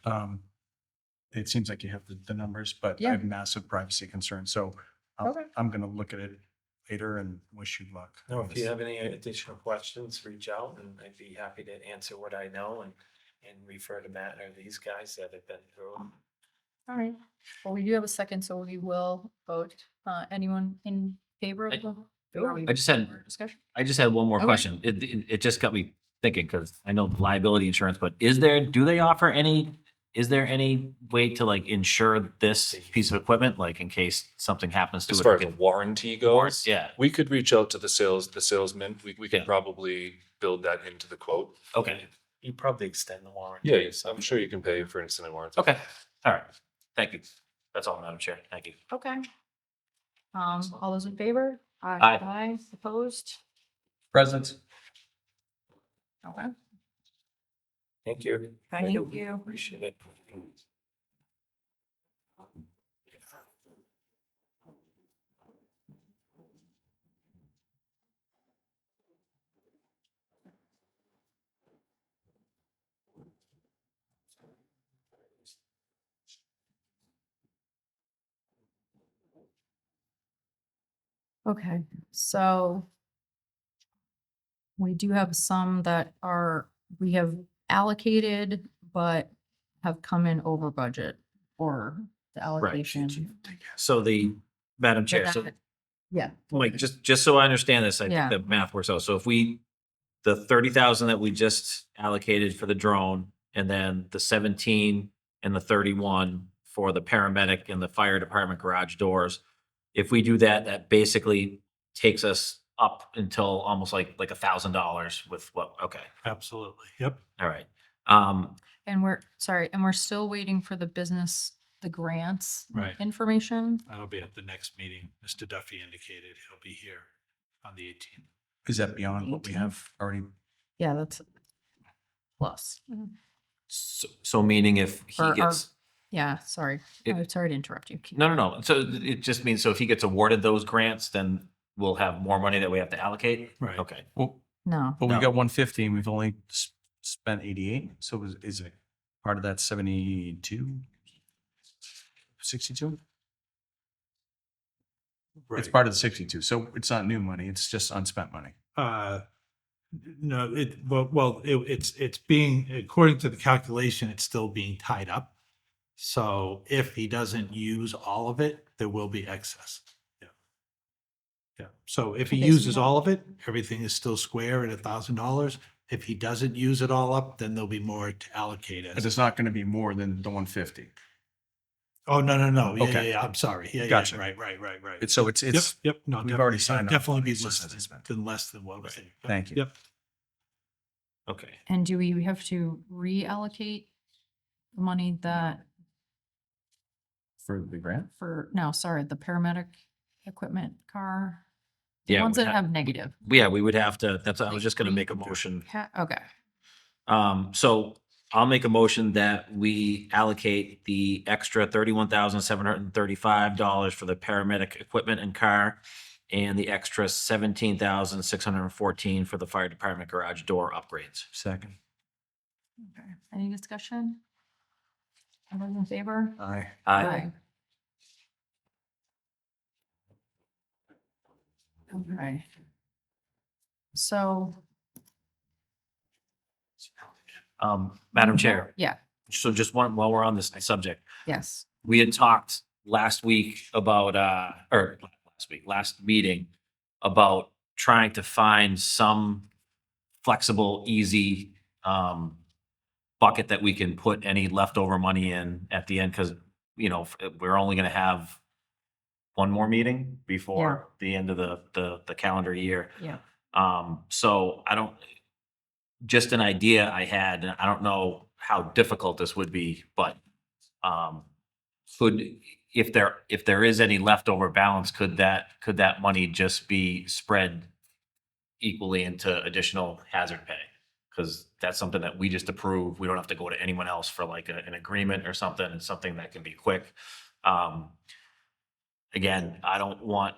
It seems like you have the numbers, but I Yeah. have massive privacy concerns, so Okay. I'm gonna look at it later and wish you luck. No, on if you this. have any additional questions, reach out and I'd be happy to answer what I know and refer to Matt or these guys that have been through. All right. Well, we do have a second, so we will vote. Anyone in favor of the? or we I just had- more discussion. I just had one more Okay. question. It just got me thinking, because I know liability insurance, but is there any way to like insure this piece of equipment, like in case something happens to it? As far as a warranty goes, Yeah, we could reach out to the salesman. We Yeah. could probably build that into the quote. okay, You probably extend the warranty. Yeah, or I'm something. sure you can pay for incident warranty. okay, all right. Thank you. That's all, Madam Chair. Thank you. Okay. All those in favor? Aye. Aye, opposed? Present. Okay. Thank you. Thank you. Appreciate it. Okay, so we do have some that we have allocated, but have come in over budget or the allocation. So Madam Chair, so Yeah. Mike, just so I understand this, I Yeah. think the math works out. So if the 30,000 that we just allocated for the drone, and then the 17 and the 31 for the paramedic and the fire department garage doors, if we do that, that basically takes us up until almost like $1,000 with what, okay, Absolutely. Yep. all right. And we're still waiting for the grants. Right. Information. That'll be at the next meeting. Mr. Duffy indicated he'll be here on the 18th. Is that beyond what we have already? Yeah, that's plus. So meaning if he Or- or- gets, Yeah, sorry. It- I'm sorry to interrupt you. Keep- no. So it just means, so if he gets awarded those grants, then we'll have more money that we have to allocate? Right. Okay. Well, No. but we No. got 150 and we've only spent 88. So is it part of that 72? 62? It's Right. part of the 62. So it's not new money. It's just unspent money. No, it's being, according to the calculation, it's still being tied up. So if he doesn't use all of it, there will be excess. Yeah. Yeah. So if he Okay, so uses you- all of it, everything is still square at $1,000. If he doesn't use it all up, then there'll be more to allocate But as. it's not going to be more than the 150. Oh, no. Yeah, Okay. yeah, I'm sorry. Yeah, Gotcha. yeah, right. So it's, Yep. No, we've already definitely, signed up. definitely be It's just less as spent. than less than what was. Right. Yep. Thank you. Yep. Okay. And do we have to reallocate the money that For the grant? the paramedic equipment car? The Yeah, ones we that have- have negative. Yeah, we would have to, I was just gonna make a motion. Okay. So I'll make a motion that we allocate the extra $31,735 for the paramedic equipment and car, and the extra $17,614 for the fire department garage door upgrades. Second. Okay. Any discussion? Everyone in favor? Aye. Aye. Okay. So, Madam Chair, yeah, so just one, while we're on this subject, yes. we had talked last week about, last meeting about trying to find some flexible, easy, bucket that we can put any leftover money in at the end, because, we're only gonna have one more meeting before the end of the calendar year. Yeah. So I don't, just an idea I had, and I don't know how difficult this would be, but, could, if there is any leftover balance, could that money just be spread equally into additional hazard pay? Because that's something that we just approve. We don't have to go to anyone else for like an agreement or something. It's something that can be quick. Again, I don't want,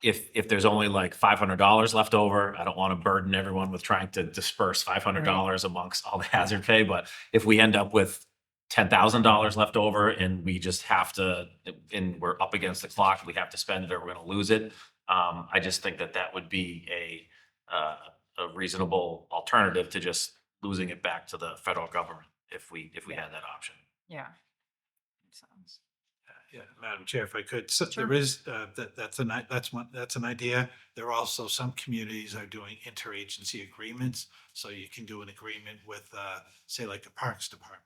if there's only like $500 left over, I don't want to burden everyone with trying to disperse $500 amongst all the hazard pay. But if we end up with $10,000 left over and we just have to, and we're up against the clock, we have to spend it or we're going to lose it. I just think that would be a reasonable alternative to just losing it back to the federal government if we had that option. Yeah. Makes sense. Yeah, Madam Chair, if I could, so there is, that's an idea. There are also some communities are doing interagency agreements. So you can do an agreement with, say like the Parks Department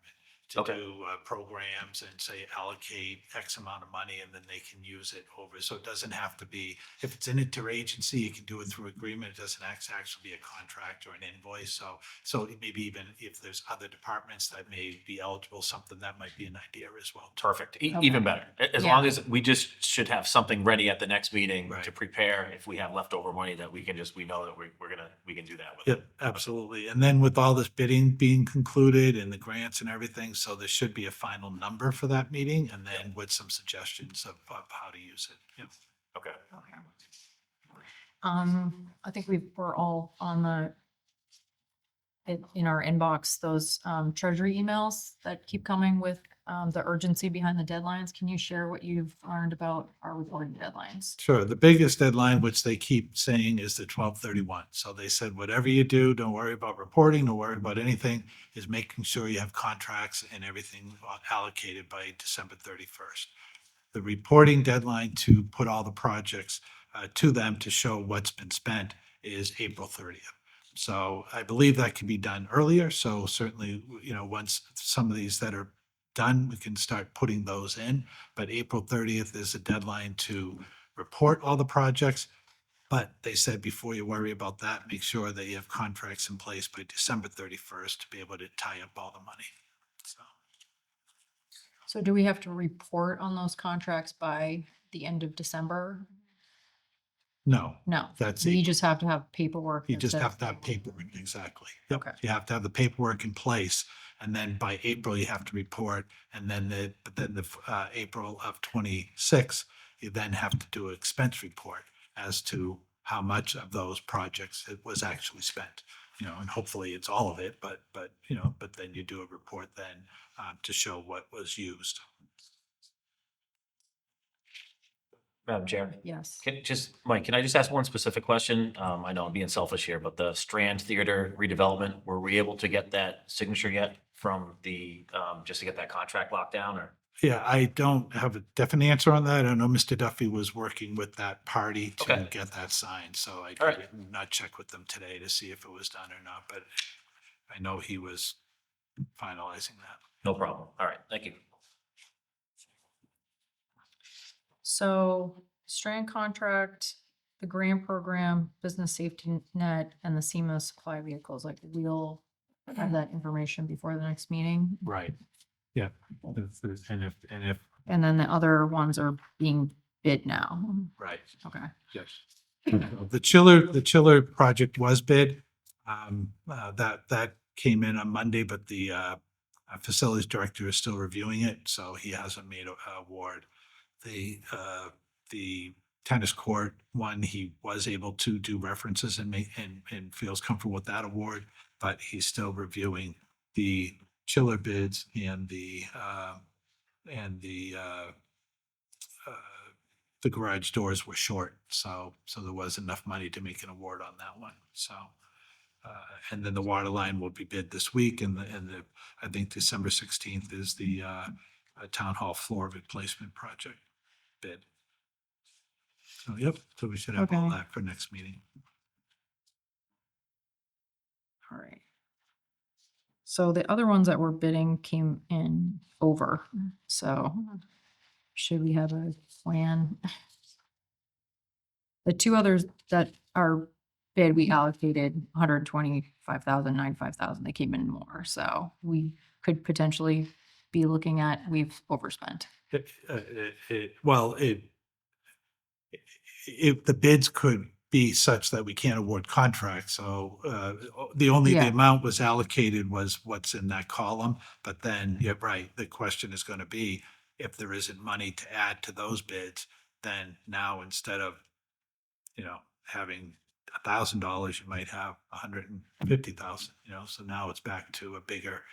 to Okay. do programs and say allocate X amount of money and then they can use it over. So it doesn't have to be, if it's an interagency, you can do it through agreement. It doesn't actually be a contract or an invoice. So maybe even if there's other departments that may be eligible, something that might be an idea as well. Perfect. Even better. As Yeah. long as we just should have something ready at the next meeting Right. to prepare if we have leftover money that we can we know that we can do that with. Yep, absolutely. And then with all this bidding being concluded and the grants and everything, so there should be a final number for that meeting and then with some suggestions of how to use it. Yep. Okay. Okay. I think we're all on in our inbox, those treasury emails that keep coming with the urgency behind the deadlines. Can you share what you've learned about our reporting deadlines? Sure. The biggest deadline, which they keep saying, is the 12/31. So they said, whatever you do, don't worry about reporting, don't worry about anything, is making sure you have contracts and everything allocated by December 31st. The reporting deadline to put all the projects to them to show what's been spent is April 30th. So I believe that can be done earlier. So certainly, once some of these that are done, we can start putting those in. But April 30th is the deadline to report all the projects. But they said before you worry about that, make sure that you have contracts in place by December 31st to be able to tie up all the money. So do we have to report on those contracts by the end of December? No, No, that's we it. just have to have paperwork. You that just says- have to have paperwork, exactly. Yep. Okay. You have to have the paperwork in place, and then by April, you have to report, and then the April of 26, you then have to do an expense report as to how much of those projects it was actually spent. And hopefully it's all of it, but then you do a report then to show what was used. Madam Chair. Yes. Mike, can I just ask one specific question? I know I'm being selfish here, but the Strand Theater redevelopment, were we able to get that signature yet from just to get that contract locked down, or? Yeah, I don't have a definite answer on that. I know Mr. Duffy was working with that party to Okay. get that signed, so I All right. did not check with them today to see if it was done or not, but I know he was finalizing that. No problem. All right, thank you. So Strand contract, the grant program, business safety net, and the SEMA supply vehicles, like we'll have that information before the next meeting. Right. Yeah. And if, And then the other ones are being bid now. right, Okay. yes. The chiller project was bid. That came in on Monday, but the facilities director is still reviewing it, so he hasn't made an award. The tennis court one, he was able to do references and feels comfortable with that award, but he's still reviewing the chiller bids and the garage doors were short, so there was enough money to make an award on that one. So, and then the water line will be bid this week, and I think December 16th is the town hall floor replacement project bid. So, yep, so we should have all Okay. that for next meeting. All right. So the other ones that were bidding came in over, so should we have a plan? The two others that are bid, we allocated 125,000, 95,000. They came in more, so we could potentially be looking at, we've overspent. If the bids could be such that we can't award contracts, so the Yeah. amount was allocated was what's in that column. But then, you're right, the question is gonna be, if there isn't money to add to those bids, then now instead of, having $1,000, you might have 150,000, so now it's back to a bigger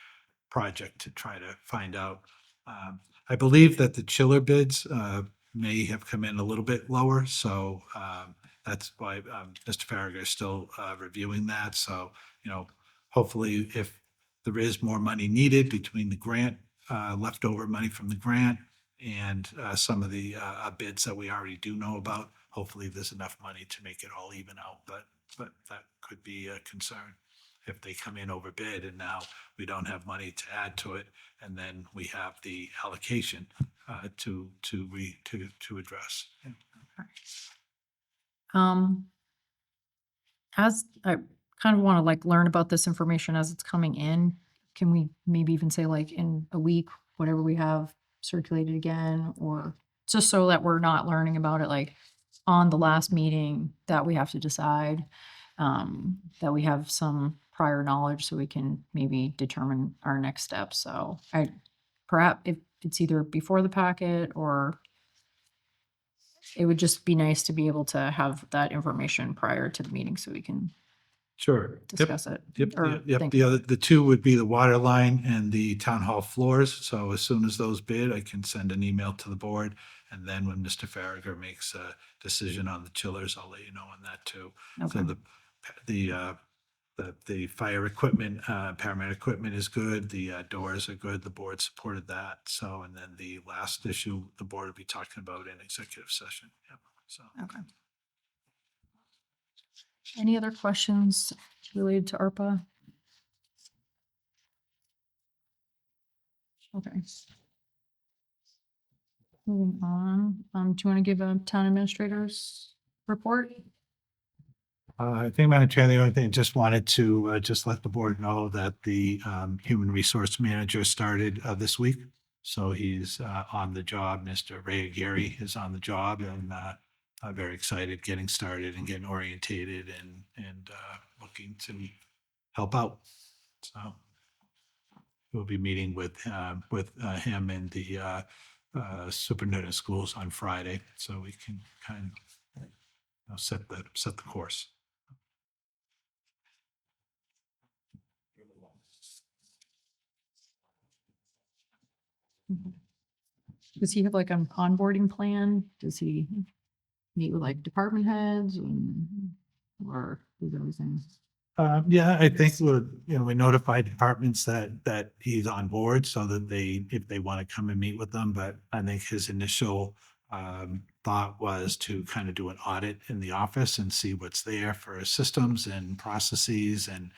project to try to find out. I believe that the chiller bids may have come in a little bit lower, so that's why Mr. Farragut is still reviewing that. So, hopefully if there is more money needed between the grant, leftover money from the grant and some of the bids that we already do know about, hopefully there's enough money to make it all even out, but that could be a concern if they come in over bid and now we don't have money to add to it, and then we have the allocation to address. As I kind of want to like learn about this information as it's coming in, can we maybe even say like in a week, whatever we have circulated again, or just so that we're not learning about it like on the last meeting that we have to decide, that we have some prior knowledge so we can maybe determine our next steps. So perhaps if it's either before the packet or it would just be nice to be able to have that information prior to the meeting so we can Sure. discuss it. Yep, or yep. think The two would be the water line and the town hall floors. So as soon as those bid, I can send an email to the board. And then when Mr. Farragut makes a decision on the chillers, I'll let you know on that too. So Okay. the fire equipment, paramedic equipment is good. The doors are good. The board supported that. So, and then the last issue, the board will be talking about in executive session. Yep. So. Okay. Any other questions related to ARPA? Okay. Moving on, do you want to give a town administrator's report? I think, Madam Chair, the only thing, just wanted to just let the board know that the human resource manager started this week. So he's on the job. Mr. Ray Aguirre is on the job, and I'm very excited getting started and getting orientated and looking to help out. So we'll be meeting with him and the superintendent of schools on Friday, so we can kind of set the course. Does he have like an onboarding plan? Does he meet with like department heads or do those things? Yeah, I think we notify departments that he's on board so that if they want to come and meet with them. But I think his initial thought was to kind of do an audit in the office and see what's there for systems and processes and,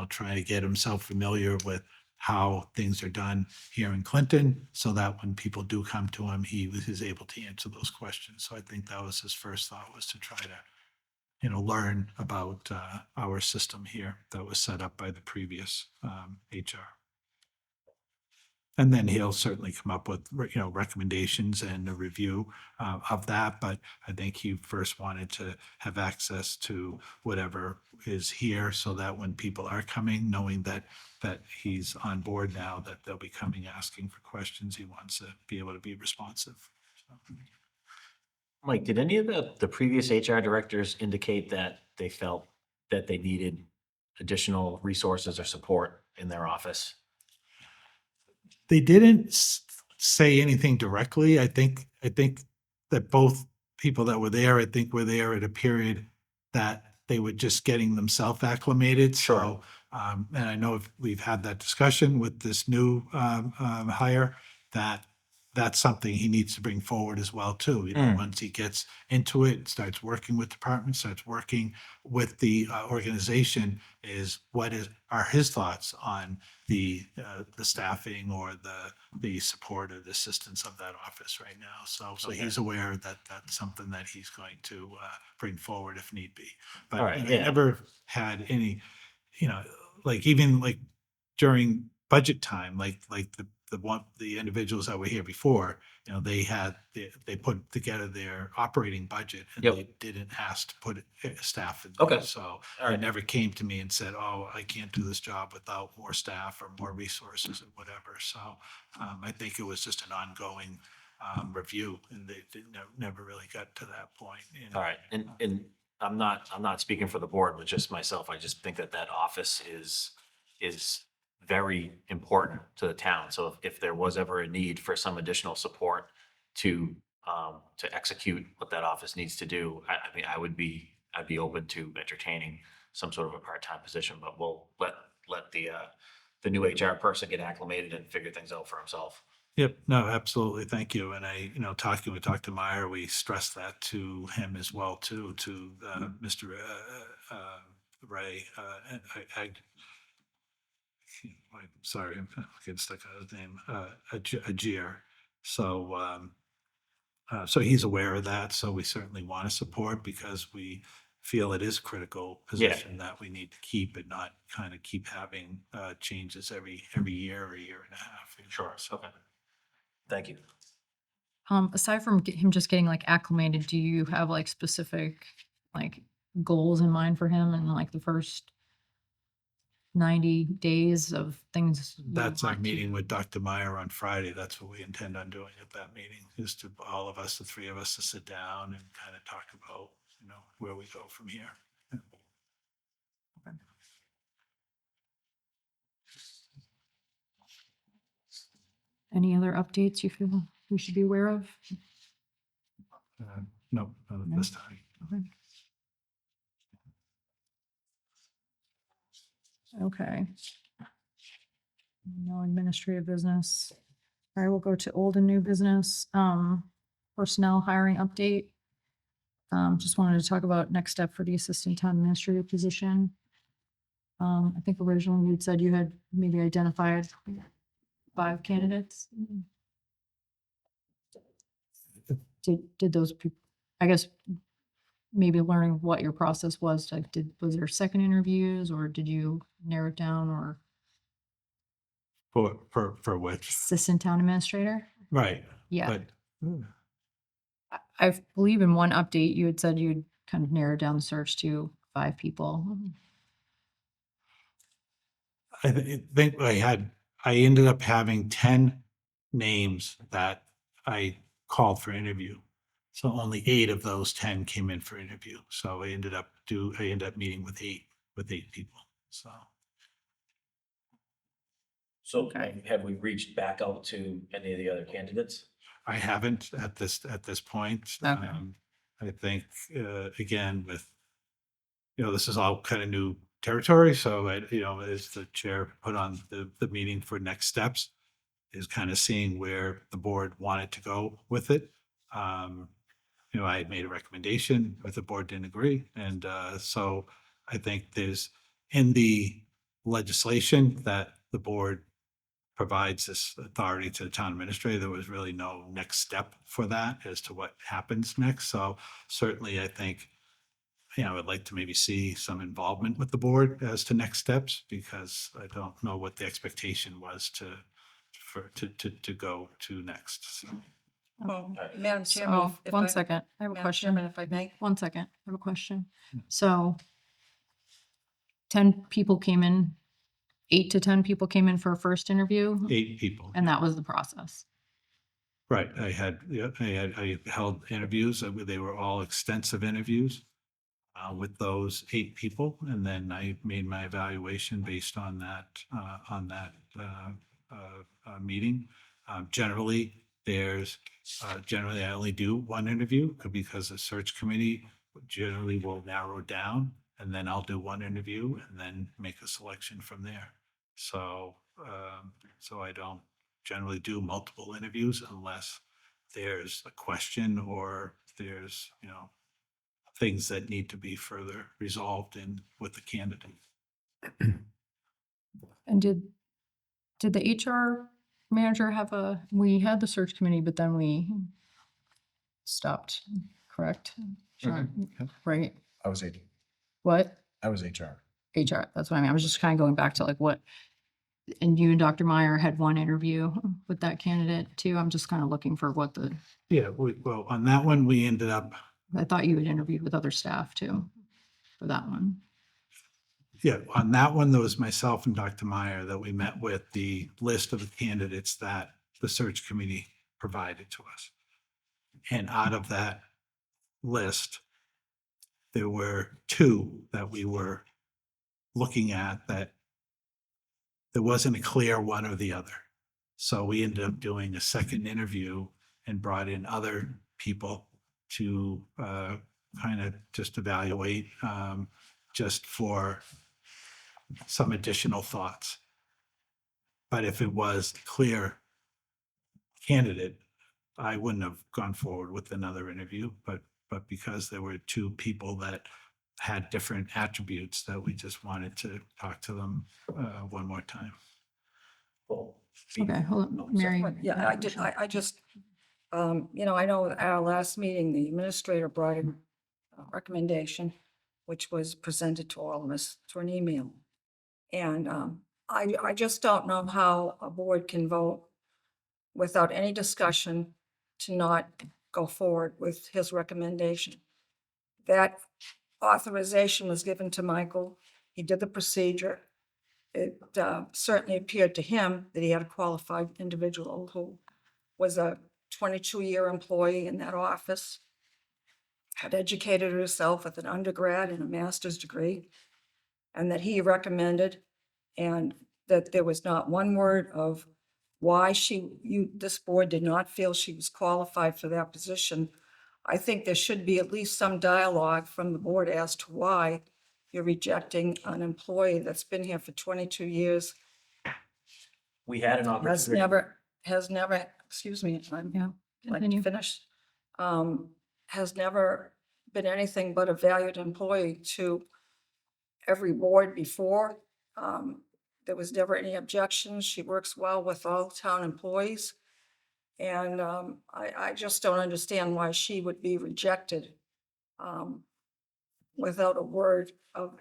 try to get himself familiar with how things are done here in Clinton so that when people do come to him, he is able to answer those questions. So I think that was his first thought, was to try to learn about our system here that was set up by the previous HR. And then he'll certainly come up with, recommendations and a review of that. But I think he first wanted to have access to whatever is here so that when people are coming, knowing that he's on board now, that they'll be coming asking for questions. He wants to be able to be responsive. So. Mike, did any of the previous HR directors indicate that they felt that they needed additional resources or support in their office? They didn't say anything directly. I think that both people that were there, were there at a period that they were just getting themselves acclimated. Sure. So, and I know we've had that discussion with this new hire that that's something he needs to bring forward as well too. You know, once he gets into it, starts working with departments, starts working with the organization, are his thoughts on the staffing or the support or the assistance of that office right now. So he's aware that that's something that he's going to bring forward if need be. But All right, I yeah. never had any, you know, like even like during budget time, like the individuals that were here before, you know, they put together their operating budget and Yep. they didn't ask to put staff in. Okay. There. So All they right. never came to me and said, "Oh, I can't do this job without more staff or more resources or whatever." So I think it was just an ongoing review, and they never really got to that point. You know? All right, and I'm not speaking for the board, but just myself. I just think that office is very important to the town. So if there was ever a need for some additional support to execute what that office needs to do, I mean, I'd be open to entertaining some sort of a part-time position, but we'll let the new HR person get acclimated and figure things out for himself. Yep, no, absolutely. Thank you. And talking with Dr. Meyer, we stressed that to him as well, too, to Mr. Ray. I'm sorry, I'm getting stuck on his name, Ajir. So, so he's aware of that. So we certainly want to support because we feel it is a critical position that we need to keep and not kind of keep having changes every year or year and a half. You know? Sure. Okay. Thank you. Aside from him just getting like acclimated, do you have like specific like goals in mind for him in like the first 90 days of things? you That's our want to- meeting with Dr. Meyer on Friday. That's what we intend on doing at that meeting, is to all of us, the three of us, to sit down and kind of talk about, where we go from here. Any other updates you feel we should be aware of? No, not at this time. Okay. No administrative business. All right, we'll go to old and new business. Personnel hiring update. Just wanted to talk about next step for the assistant town administrator position. I think originally you'd said you had maybe identified 5 candidates. Did those people, I guess, maybe learning what your process was, like, was there second interviews or did you narrow it down, or For which? assistant town administrator? Right. Yeah. But I believe in one update, you had said you'd kind of narrowed down the search to 5 people. I think I ended up having 10 names that I called for interview. So only 8 of those 10 came in for interview. So I ended up meeting with eight people. So So have we reached back out to any of the other candidates? I haven't at this point. Okay. I think again with this is all kind of new territory. So as the chair put on the meeting for next steps, is kind of seeing where the board wanted to go with it. I had made a recommendation, but the board didn't agree. And so I think there's in the legislation that the board provides this authority to the town administrator. There was really no next step for that as to what happens next. So certainly I think, I would like to maybe see some involvement with the board as to next steps, because I don't know what the expectation was to go to next. So. Well, Madam Chairman. So, if one I- second, I have a Madam question. Chairman, if I may. 1 second, I have a question. So 10 people came in, 8 to 10 people came in for a first interview, 8 people. and that was the process. Right. I held interviews. They were all extensive interviews with those 8 people. And then I made my evaluation based on that meeting. Generally, I only do 1 interview because the search committee generally will narrow down, and then I'll do 1 interview and then make a selection from there. So I don't generally do multiple interviews unless there's a question or there's, things that need to be further resolved in with the candidate. And did the HR manager we had the search committee, but then we stopped, correct? Sean? Right? I was HR. What? I was HR. HR, that's what I mean. I was just kind of going back to like what, and you and Dr. Meyer had one interview with that candidate too. I'm just kind of looking for what Yeah, well, on that one, we ended up, I thought you had interviewed with other staff too for that one. yeah, on that one, there was myself and Dr. Meyer that we met with the list of the candidates that the search committee provided to us. And out of that list, there were 2 that we were looking at that there wasn't a clear one or the other. So we ended up doing a second interview and brought in other people to kind of just evaluate just for some additional thoughts. But if it was a clear candidate, I wouldn't have gone forward with another interview, but because there were 2 people that had different attributes that we just wanted to talk to them one more time. Okay, hold on, Mary. Yeah, I just, I know at our last meeting, the administrator brought in a recommendation, which was presented to all of us through an email. And I just don't know how a board can vote without any discussion to not go forward with his recommendation. That authorization was given to Michael. He did the procedure. It certainly appeared to him that he had a qualified individual who was a 22-year employee in that office, had educated herself with an undergrad and a master's degree, and that he recommended, and that there was not one word of why this board did not feel she was qualified for that position. I think there should be at least some dialogue from the board as to why you're rejecting an employee that's been here for 22 years, We had an opportunity. has never, excuse me, I'm Yeah, like continue. finished, has never been anything but a valued employee to every board before. There was never any objections. She works well with all town employees. And I just don't understand why she would be rejected without a word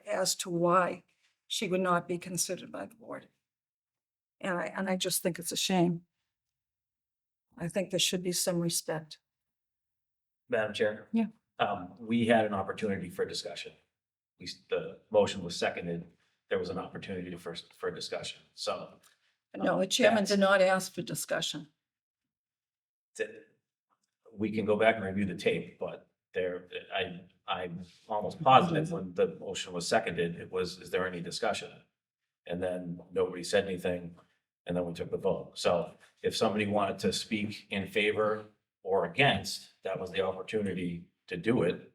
as to why she would not be considered by the board. And I just think it's a shame. I think there should be some respect. Madam Chair? Yeah. We had an opportunity for discussion. The motion was seconded. There was an opportunity for discussion. So No, the chairman did not ask for discussion. we can go back and review the tape, but I'm almost positive when the motion was seconded, it was, is there any discussion? And then nobody said anything, and then we took the vote. So if somebody wanted to speak in favor or against, that was the opportunity to do it.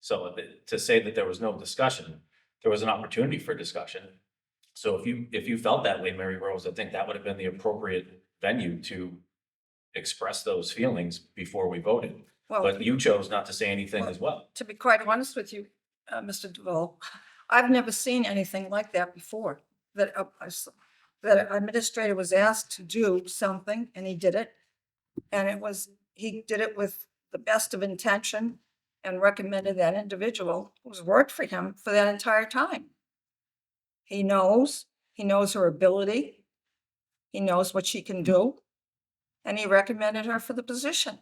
So to say that there was no discussion, there was an opportunity for discussion. So if you felt that way, Mary Rose, I think that would have been the appropriate venue to express those feelings before we voted. Well, But you chose not to say anything as well. to be quite honest with you, Mr. Duval, I've never seen anything like that before. That an administrator was asked to do something and he did it. And he did it with the best of intention and recommended that individual who's worked for him for that entire time. He knows her ability. He knows what she can do. And he recommended her for the position.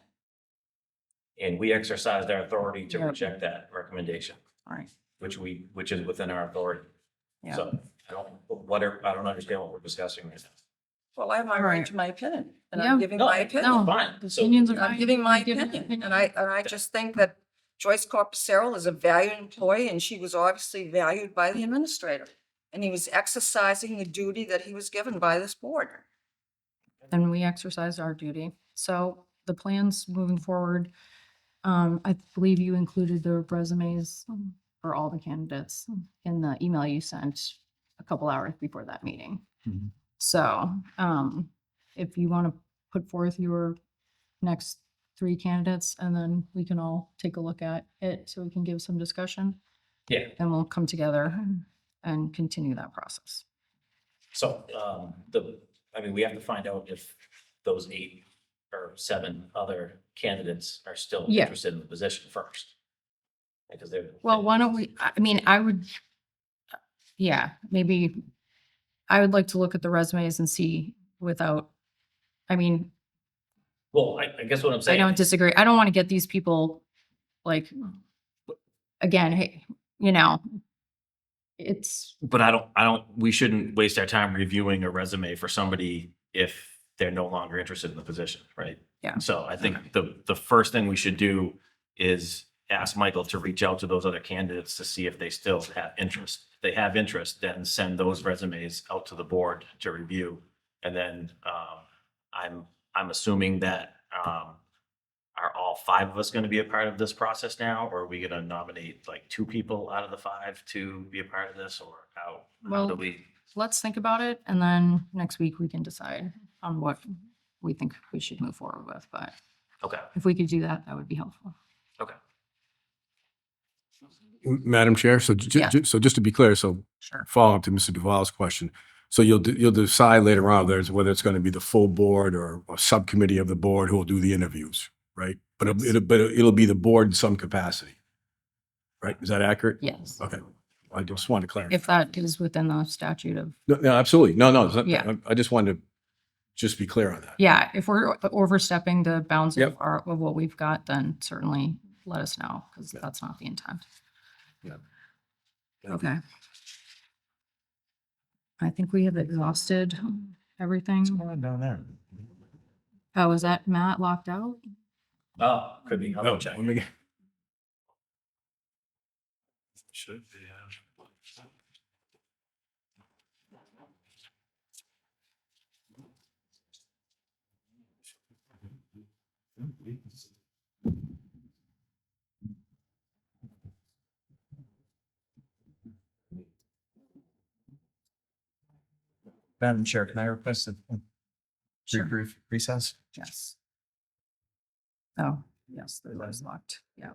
And we exercised our authority to Yeah. reject that recommendation, All right. which is within our authority. Yeah. So I don't understand what we're discussing right now. Well, I have my All right right. to my opinion, and Yeah. I'm giving my opinion. No, Fine. the So opinions are I'm fine. giving my Give your opinion, and I just think that Joyce Corpusero is a valued employee, and she was obviously valued by the administrator. And he was exercising the duty that he was given by this board. And we exercised our duty. So the plans moving forward, I believe you included the resumes for all the candidates in the email you sent a couple hours before that meeting. Mhm. So, if you want to put forth your next 3 candidates, and then we can all take a look at it so we can give some discussion. Yeah. And we'll come together and continue that process. So, I mean, we have to find out if those 8 or 7 other candidates are still Yeah. interested in the position first. Because they're. Well, why don't we, I mean, I would, yeah, maybe I would like to look at the resumes and see without, I mean, Well, I guess what I'm I saying. don't disagree. I don't want to get these people like, again, hey, you know, it's, But we shouldn't waste our time reviewing a resume for somebody if they're no longer interested in the position, right? Yeah. So I think the first thing we should do is ask Michael to reach out to those other candidates to see if they still have interest. If they have interest, then send those resumes out to the board to review. And then, I'm assuming that, are all 5 of us going to be a part of this process now? Or are we going to nominate like 2 people out of the 5 to be a part of this, or how do Well, we? let's think about it, and then next week we can decide on what we think we should move forward with, but Okay, if we could do that, that would be helpful. okay. Madam Chair, so Yeah. so just to be clear, so Sure. follow up to Mr. Duval's question. So you'll decide later on whether it's going to be the full board or a subcommittee of the board who will do the interviews, right? But it'll be the board in some capacity, right? Is that accurate? Yes, Okay. I just wanted to clarify. if that is within the statute of, No, absolutely. No. it's not- Yeah. I just wanted to just be clear on that. yeah, if we're overstepping the bounds of Yep. of what we've got, then certainly let us know, because that's not the intent. Yeah. Okay. I think we have exhausted everything. What's going on down there? Oh, is that Matt locked out? Oh, could be. I'll No, go check. let me- Should be, Madam Chair, can I request a Sure. brief recess? Yes. Oh, yes, the door is locked. Yeah.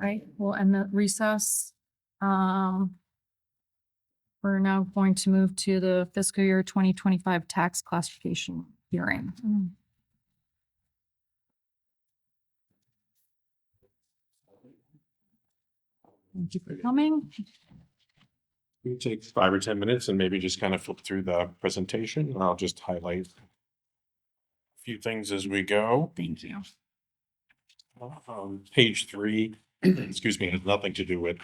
right, we'll end the recess. We're now going to move to the fiscal year 2025 tax classification hearing. Thank you for coming. We take 5 or 10 minutes and maybe just kind of flip through the presentation. I'll just highlight a few things as we go. Thank you. Page 3, excuse me, has nothing to do with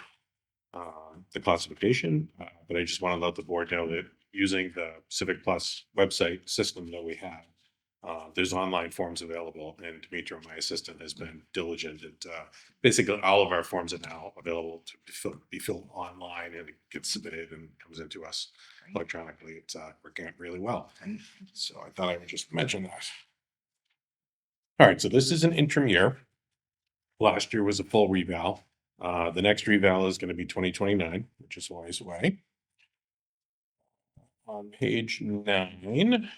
the classification, but I just want to let the board know that using the Civic Plus website system that we have, there's online forms available, and Demetra, my assistant, has been diligent at basically all of our forms are now available to be filled online, and it gets submitted and comes into us electronically. It's working out really well. So I thought I would just mention that. All right, so this is an interim year. Last year was a full reval. The next reval is going to be 2029, which is a ways away. On page 9,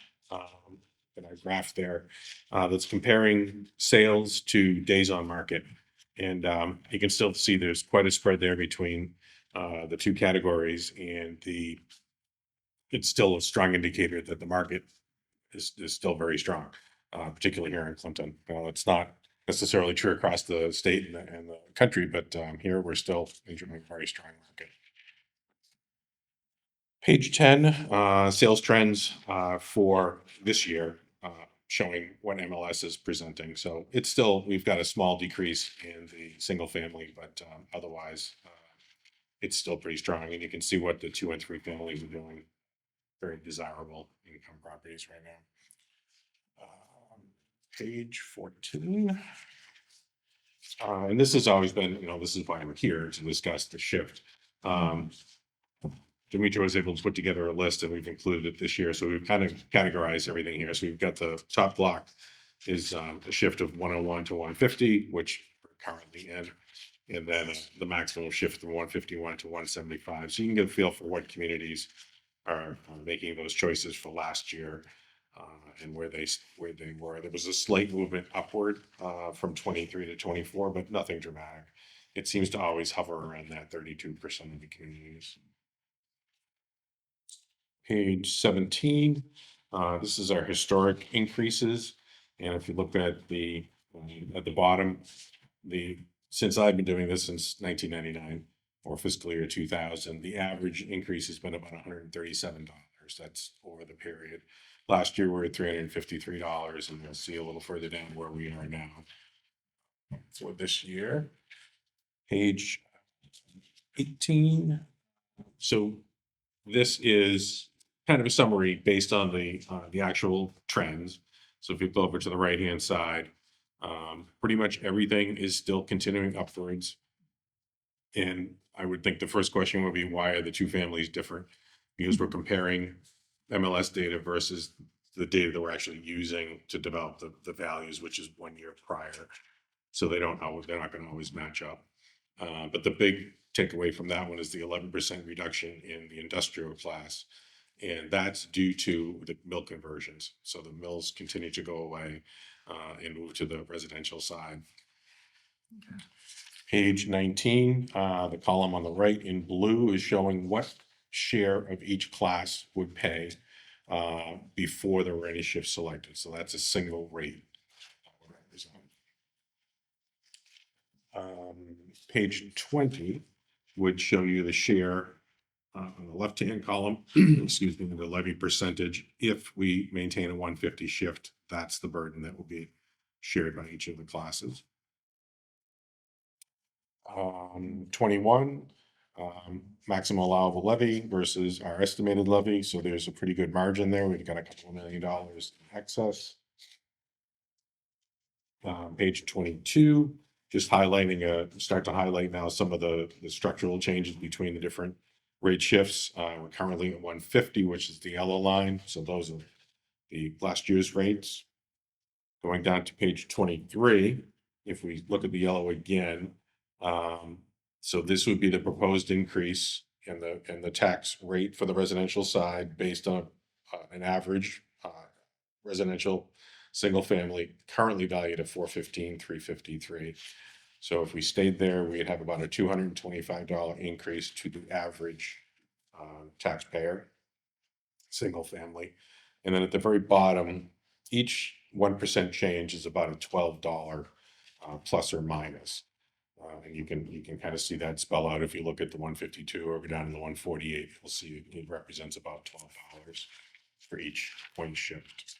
in our graph there, that's comparing sales to days on market. And you can still see there's quite a spread there between the two categories, and it's still a strong indicator that the market is still very strong, particularly here in Clinton. Well, it's not necessarily true across the state and the country, but here we're still enjoying a very strong market. Page 10, sales trends for this year, showing what MLS is presenting. So it's still, we've got a small decrease in the single family, but otherwise it's still pretty strong. And you can see what the 2 and 3 families are doing. Very desirable income properties right now. Page 14. And this has always been, this is why I'm here to discuss the shift. Demetra was able to put together a list, and we've included it this year. So we've kind of categorized everything here. So we've got the top block is a shift of 101 to 150, which we're currently in. And then the maximum shift from 151 to 175. So you can get a feel for what communities are making those choices for last year. And where they were. There was a slight movement upward from 23 to 24, but nothing dramatic. It seems to always hover around that 32% of the communities. Page 17, this is our historic increases. And if you look at the bottom, since I've been doing this since 1999 or fiscal year 2000, the average increase has been about $137. That's over the period. Last year, we were at $353, and you'll see a little further down where we are now. For this year, page 18. So this is kind of a summary based on the actual trends. So if you go over to the right-hand side, pretty much everything is still continuing upwards. And I would think the first question would be, why are the two families different? Because we're comparing MLS data versus the data that we're actually using to develop the values, which is 1 year prior. So they're not going to always match up. But the big takeaway from that one is the 11% reduction in the industrial class. And that's due to the mill conversions. So the mills continue to go away and move to the residential side. Okay. Page 19, the column on the right in blue is showing what share of each class would pay before there were any shifts selected. So that's a single rate. Page 20 would show you the share on the left-hand column, excuse me, the levy percentage. If we maintain a 150 shift, that's the burden that will be shared by each of the classes. 21, maximum allowable levy versus our estimated levy. So there's a pretty good margin there. We've got a couple of $1 million in excess. Page 22, just highlighting, start to highlight now some of the structural changes between the different rate shifts. We're currently at 150, which is the yellow line. So those are the last year's rates. Going down to page 23, if we look at the yellow again, so this would be the proposed increase in the tax rate for the residential side based on an average residential single family currently valued at 415, 353. So if we stayed there, we'd have about a $225 increase to the average taxpayer, single family. And then at the very bottom, each 1% change is about a $12 plus or minus. And you can kind of see that spell out. If you look at the 152 or go down to the 148, you'll see it represents about $12 for each point shift.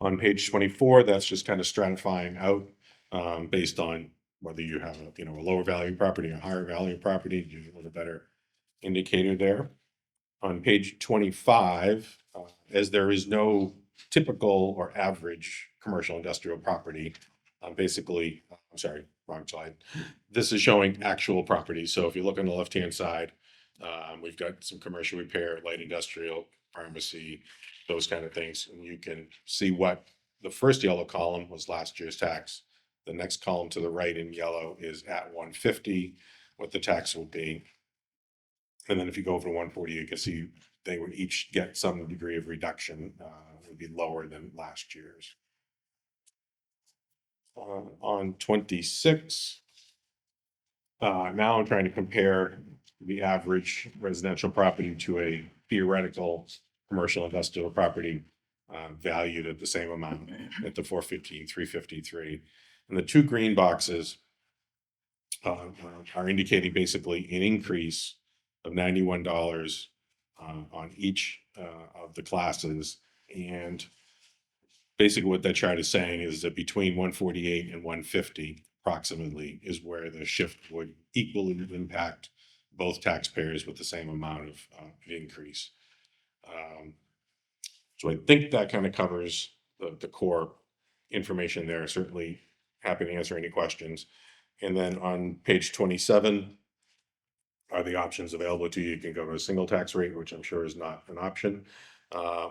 On page 24, that's just kind of stratifying out based on whether you have a lower value property or higher value property. You have a better indicator there. On page 25, as there is no typical or average commercial industrial property, basically, I'm sorry, wrong slide. This is showing actual property. So if you look on the left-hand side, we've got some commercial repair, light industrial, pharmacy, those kind of things. And you can see what the first yellow column was last year's tax. The next column to the right in yellow is at 150, what the tax would be. And then if you go over to 140, you can see they would each get some degree of reduction, would be lower than last year's. On 26, now I'm trying to compare the average residential property to a theoretical commercial industrial property valued at the same amount at the 415, 353. And the two green boxes are indicating basically an increase of $91 on each of the classes. And basically what that chart is saying is that between 148 and 150 approximately is where the shift would equally impact both taxpayers with the same amount of increase. So I think that kind of covers the core information there. Certainly happy to answer any questions. And then on page 27 are the options available to you. You can go to a single tax rate, which I'm sure is not an option.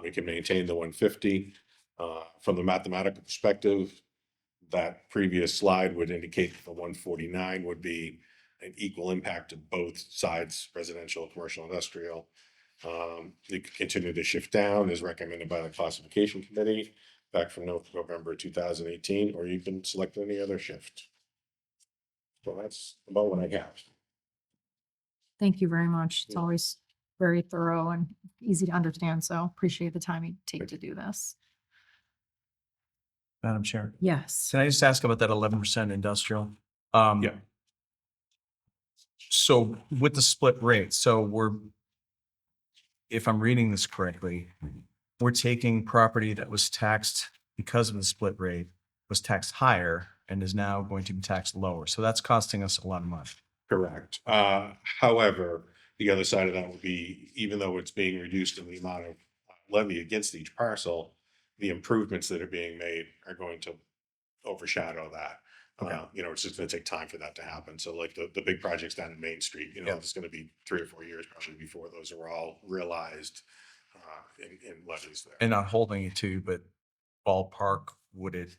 We can maintain the 150. From the mathematical perspective, that previous slide would indicate that the 149 would be an equal impact to both sides, residential, commercial, industrial. You can continue to shift down as recommended by the classification committee back from November 2018, or you can select any other shift. So that's about what I have. Thank you very much. It's always very thorough and easy to understand, so appreciate the time you take to do this. Madam Chair, Yes. can I just ask about that 11% industrial? Yeah. So with the split rate, if I'm reading this correctly, we're taking property that was taxed because of the split rate, was taxed higher and is now going to be taxed lower. So that's costing us a lot of money. Correct. However, the other side of that would be, even though it's being reduced in the amount of levy against each parcel, the improvements that are being made are going to overshadow that. Okay. It's just going to take time for that to happen. So like the big projects down in Main Street, it's going to be 3 or 4 years probably before those are all realized in levies there. And not holding you to, but ballpark, would it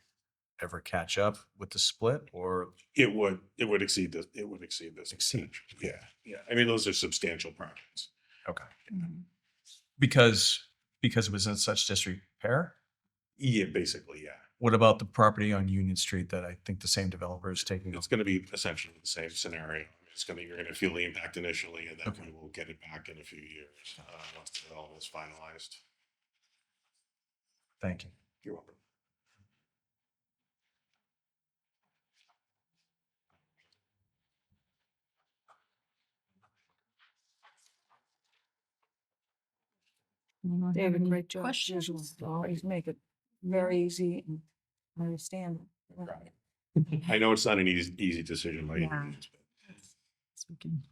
ever catch up with the split, or? It would exceed this. It would exceed this. Exceed. Yeah. Yeah. I mean, those are substantial projects. Okay. Because it was in such disrepair? Yeah, basically, yeah. What about the property on Union Street that I think the same developer is taking? It's going to be essentially the same scenario. You're going to feel the impact initially, and then Okay. we will get it back in a few years once the development is finalized. Thank you. You're welcome. Anyone have David, any great job. as usual. questions? Always make it very easy and understand. Right. I know it's not an easy decision by any Yeah. means, but Yes, we can-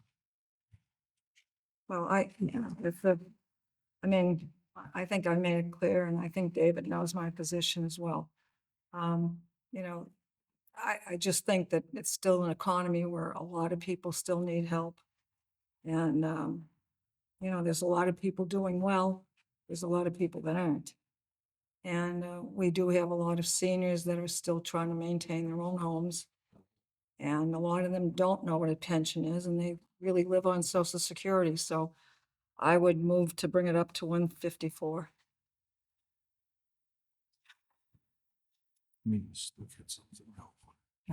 Well, I think I made it clear, and I think David knows my position as well. I just think that it's still an economy where a lot of people still need help. And, there's a lot of people doing well. There's a lot of people that aren't. And we do have a lot of seniors that are still trying to maintain their own homes. And a lot of them don't know what a pension is, and they really live on Social Security. So I would move to bring it up to 154. Let me just look at something real quick.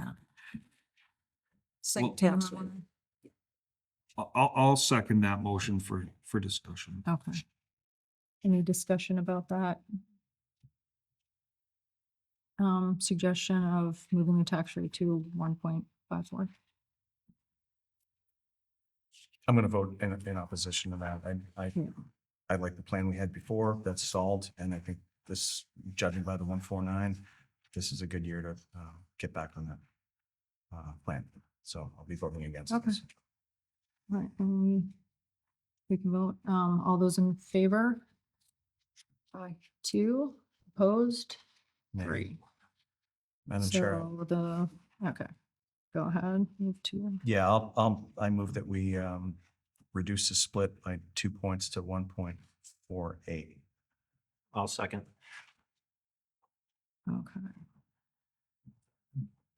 Sink tax. I'll second that motion for discussion. Okay. Any discussion about that? Suggestion of moving the tax rate to 1.54. I'm gonna vote in opposition to that. I like the plan we had before, that's stalled, and I think this, judging by the 149, this is a good year to get back on that plan. So I'll be voting against Okay. this. All right, we can vote. All those in favor? Aye. 2, opposed? Nay. 3. Madam Chair, So okay, go ahead, move to. yeah, I move that we reduce the split by 2 points to 1.48. I'll second. Okay.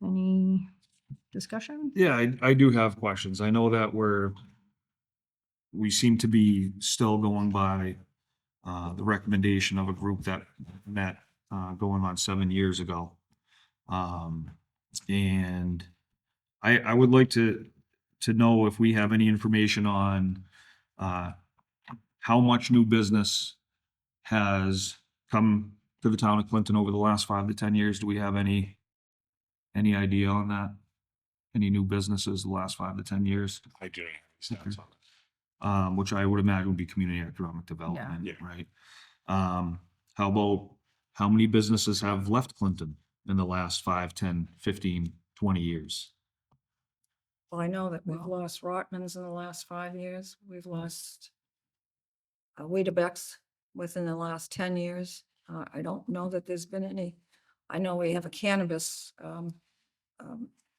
Any discussion? Yeah, I do have questions. I know that we seem to be still going by the recommendation of a group that met going on 7 years ago. And I would like to know if we have any information on how much new business has come to the town of Clinton over the last 5 to 10 years. Do we have any idea on that? Any new businesses the last 5 to 10 years? I do not have any stats on Which I would imagine would be community economic development, Yeah. right? How about how many businesses have left Clinton in the last 5, 10, 15, 20 years? Well, I know that we've lost Rotman's in the last 5 years. We've lost Weetabix within the last 10 years. I don't know that there's been any. I know we have a cannabis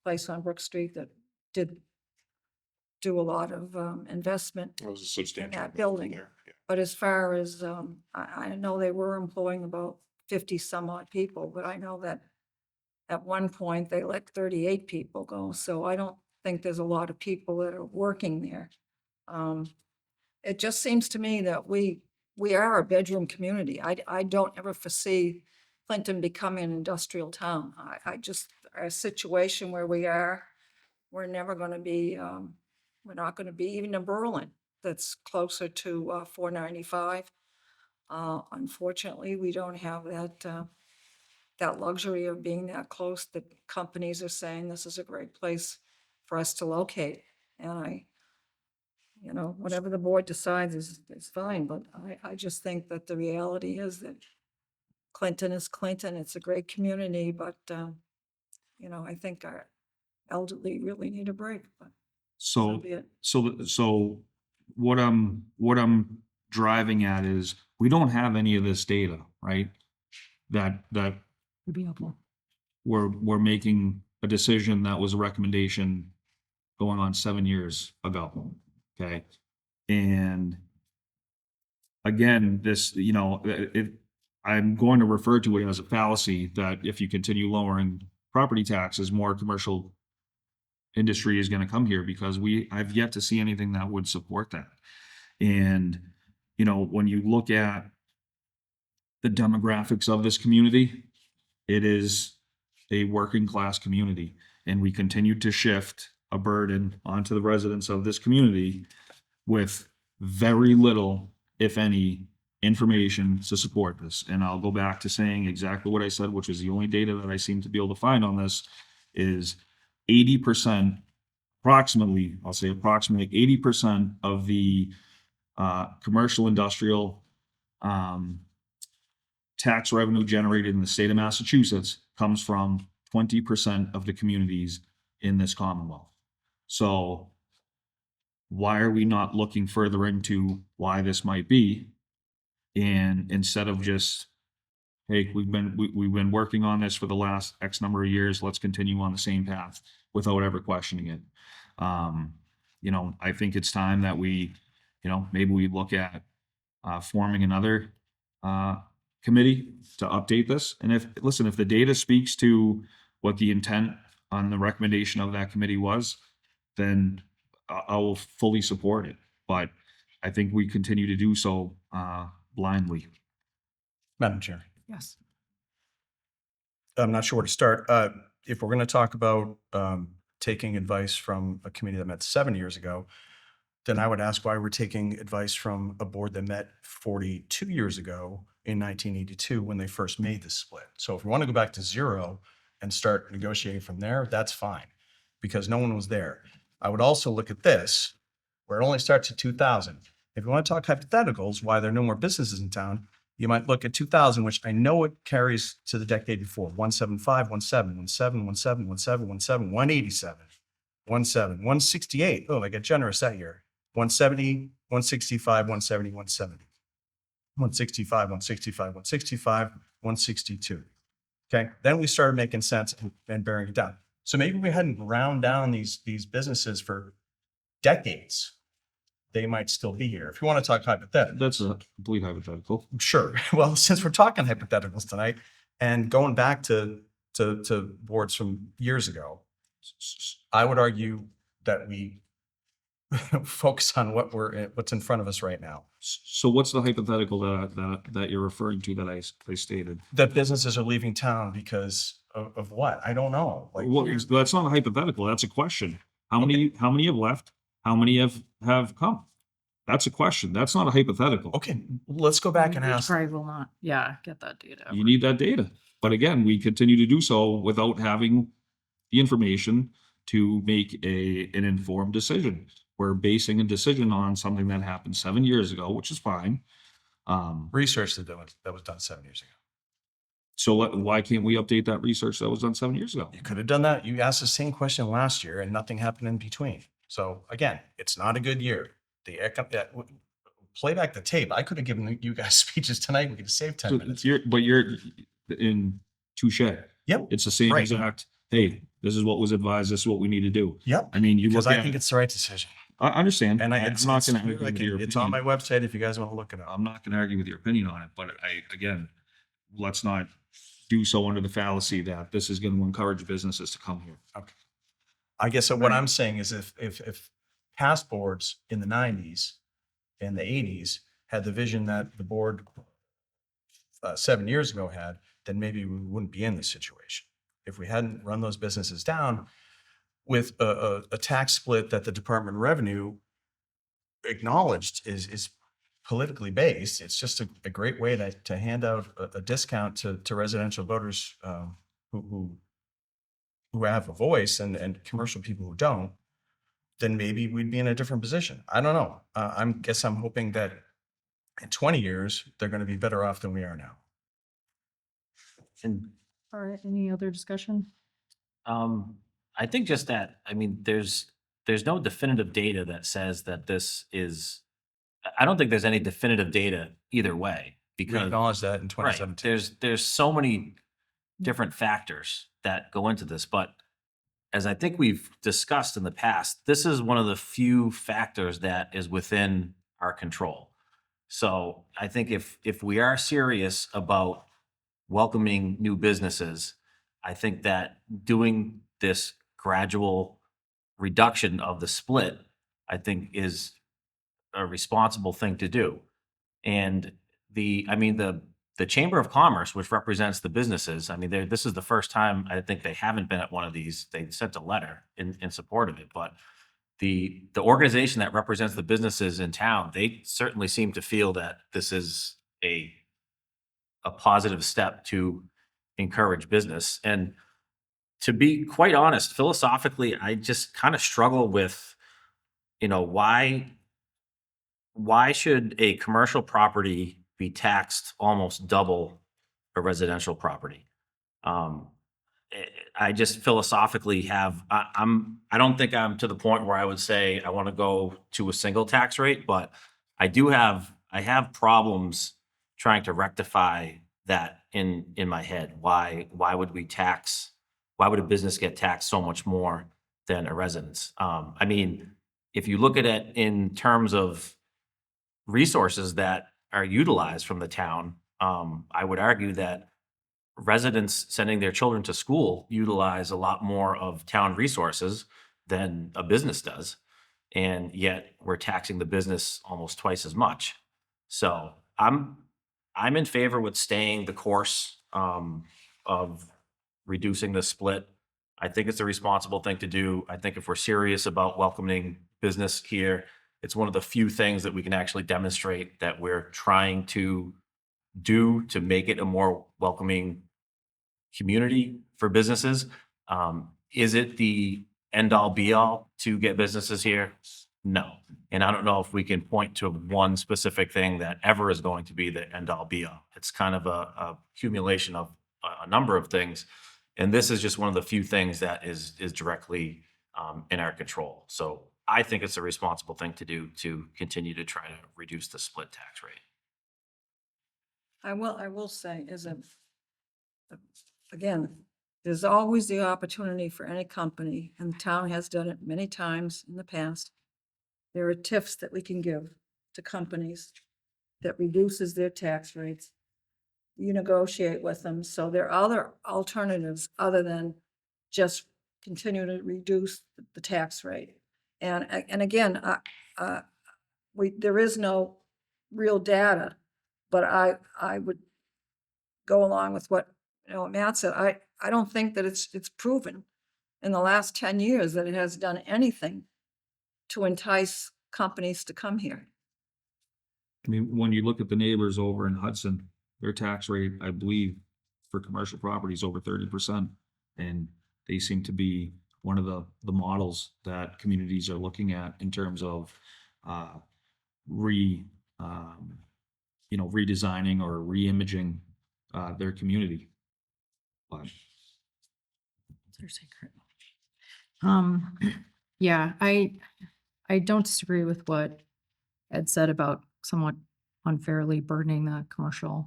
place on Brook Street that did do a lot of investment. it. It was a substantial. that building. there, yeah. But as far as, I know they were employing about 50 some odd people, but I know that at one point they let 38 people go. So I don't think there's a lot of people that are working there. It just seems to me that we are a bedroom community. I don't ever foresee Clinton becoming an industrial town. I just, our situation where we are, we're never going to be, we're not going to be even in Berlin that's closer to 495. Unfortunately, we don't have that luxury of being that close. The companies are saying this is a great place for us to locate. And whatever the board decides is fine, but I just think that the reality is that Clinton is Clinton. It's a great community, but, I think our elderly really need a break, but so So, be it. so what I'm driving at is we don't have any of this data, right? That Would be helpful. we're making a decision that was a recommendation going on 7 years ago. Okay. And again, this, I'm going to refer to it as a fallacy that if you continue lowering property taxes, more commercial industry is going to come here, because I've yet to see anything that would support that. And, when you look at the demographics of this community, it is a working class community, and we continue to shift a burden onto the residents of this community with very little, if any, information to support this. And I'll go back to saying exactly what I said, which is the only data that I seem to be able to find on this is 80%, approximately 80% of the commercial industrial tax revenue generated in the state of Massachusetts comes from 20% of the communities in this Commonwealth. So why are we not looking further into why this might be? And instead of just, hey, we've been working on this for the last X number of years, let's continue on the same path without ever questioning it. I think it's time that we, maybe we look at forming another committee to update this. And if the data speaks to what the intent on the recommendation of that committee was, then I will fully support it. But I think we continue to do so blindly. Madam Chair, Yes. I'm not sure where to start. if we're going to talk about taking advice from a committee that met 7 years ago, then I would ask why we're taking advice from a board that met 42 years ago in 1982 when they first made the split. So if we want to go back to zero and start negotiating from there, that's fine, because no one was there. I would also look at this, where it only starts at 2000. If you want to talk hypotheticals, why there are no more businesses in town, you might look at 2000, which I know it carries to the decade before, 175, 17, 17, 17, 17, 17, 187, 17, 168. Oh, I got generous that year. 170, 165, 170, 170, 165, 165, 165, 162. Okay, then we started making sense and bearing it down. So maybe we hadn't ground down these businesses for decades. They might still be here. If you want to talk hypothetical. That's a complete hypothetical. Sure. Well, since we're talking hypotheticals tonight and going back to boards from years ago, I would argue that we focus on what's in front of us right now. So what's the hypothetical that you're referring to that I stated? That businesses are leaving town because of what? I don't know. Like, Well, that's not a hypothetical. That's a question. How many have left? How many have come? That's a question. That's not a hypothetical. okay, let's go back and We ask. probably will not, get that data. You need that data. But again, we continue to do so without having the information to make an informed decision. We're basing a decision on something that happened 7 years ago, which is fine. Research that was done 7 years ago. So why can't we update that research that was done 7 years ago? You could have done that. You asked the same question last year and nothing happened in between. So again, it's not a good year. Play back the tape. I could have given you guys speeches tonight. We could have saved 10 minutes. You're in touche. Yep. It's the same Right. exact, hey, this is what was advised, this is what we need to do. Yep. I mean, you Because look I at think it's the right decision. I understand. And I'm it's not going to it's- argue with your it's on my opinion. website if you guys want to look it up. I'm not going to argue with your opinion on it, but again, let's not do so under the fallacy that this is going to encourage businesses to come here. I guess what I'm saying is if past boards in the 90s and the 80s had the vision that the board 7 years ago had, then maybe we wouldn't be in this situation. If we hadn't run those businesses down with a tax split that the Department of Revenue acknowledged is politically based, it's just a great way to hand out a discount to residential voters who have a voice and commercial people who don't, then maybe we'd be in a different position. I don't know. I'm hoping that in 20 years, they're going to be better off than we are now. And All right, any other discussion? I think just that, I mean, there's no definitive data that says that this is, I don't think there's any definitive data either way, We because acknowledged that in right, 2017. there's so many different factors that go into this, but as I think we've discussed in the past, this is one of the few factors that is within our control. So I think if we are serious about welcoming new businesses, I think that doing this gradual reduction of the split, I think is a responsible thing to do. And the Chamber of Commerce, which represents the businesses, I mean, this is the first time I think they haven't been at one of these. They sent a letter in support of it, but the organization that represents the businesses in town, they certainly seem to feel that this is a positive step to encourage business. And to be quite honest, philosophically, I just kind of struggle with, why should a commercial property be taxed almost double a residential property? I just philosophically I don't think I'm to the point where I would say I want to go to a single tax rate, but I have problems trying to rectify that in my head. Why would a business get taxed so much more than a residence? I mean, if you look at it in terms of resources that are utilized from the town, I would argue that residents sending their children to school utilize a lot more of town resources than a business does. And yet we're taxing the business almost twice as much. So I'm in favor with staying the course of reducing the split I think it's a responsible thing to do. I think if we're serious about welcoming business here, it's one of the few things that we can actually demonstrate that we're trying to do to make it a more welcoming community for businesses. Is it the end all be all to get businesses here? No. And I don't know if we can point to one specific thing that ever is going to be the end all be all. It's kind of a accumulation of a number of things. And this is just one of the few things that is directly in our control. So I think it's a responsible thing to do to continue to try to reduce the split tax rate. I will say again, there's always the opportunity for any company, and the town has done it many times in the past. There are tips that we can give to companies that reduces their tax rates. You negotiate with them, so there are other alternatives other than just continue to reduce the tax rate. And again, there is no real data, but I would go along with what, Matt said. I don't think that it's proven in the last 10 years that it has done anything to entice companies to come here. I mean, when you look at the neighbors over in Hudson, their tax rate, I believe, for commercial properties over 30%. And they seem to be one of the models that communities are looking at in terms of redesigning or re-imaging their community. But It's their secret. Yeah, I don't disagree with what Ed said about somewhat unfairly burdening the commercial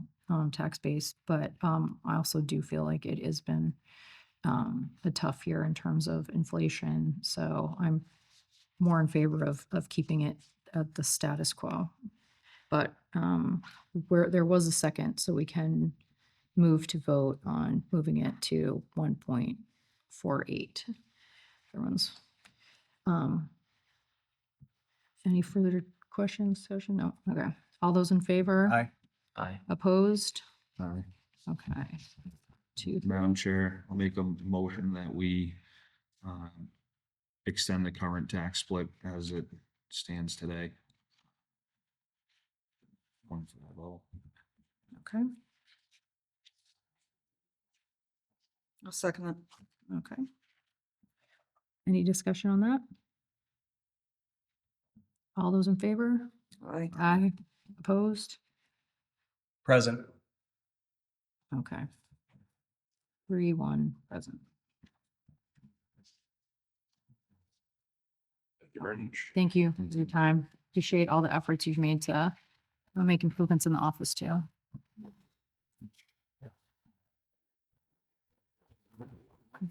tax base, but I also do feel like it has been a tough year in terms of inflation. So I'm more in favor of keeping it at the status quo. But where there was a second, so we can move to vote on moving it to 1.48. Everyone's any further questions, discussion? No. Okay. All those in favor? Aye. Aye. Opposed? Sorry. Okay. Two. Madam Chair, I'll make a motion that we extend the current tax split as it stands today. 1.50. Okay. I'll second it. Okay. Any discussion on that? All those in favor? Aye. Aye. Opposed? Present. Okay. 3-1 present. Thank you very much. Thank you for your time. Appreciate all the efforts you've made to make improvements in the office too.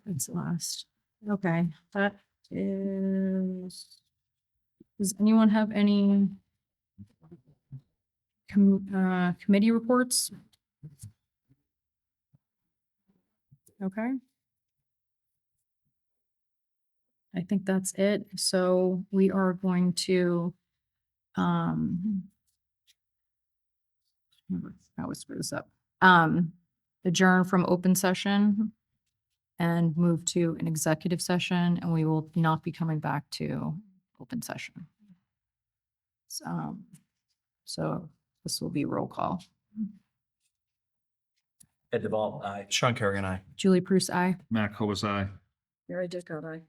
That's last. Okay, that is. Does anyone have any committee reports? Okay. I think that's it. So we are going to I always screw this up. Adjourn from open session and move to an executive session, and we will not be coming back to open session. So this will be roll call. Ed Duvall, aye. Sean Kerrigan, aye. Julie Bruce, aye. Matt Kovas, aye. Mary Dick, aye.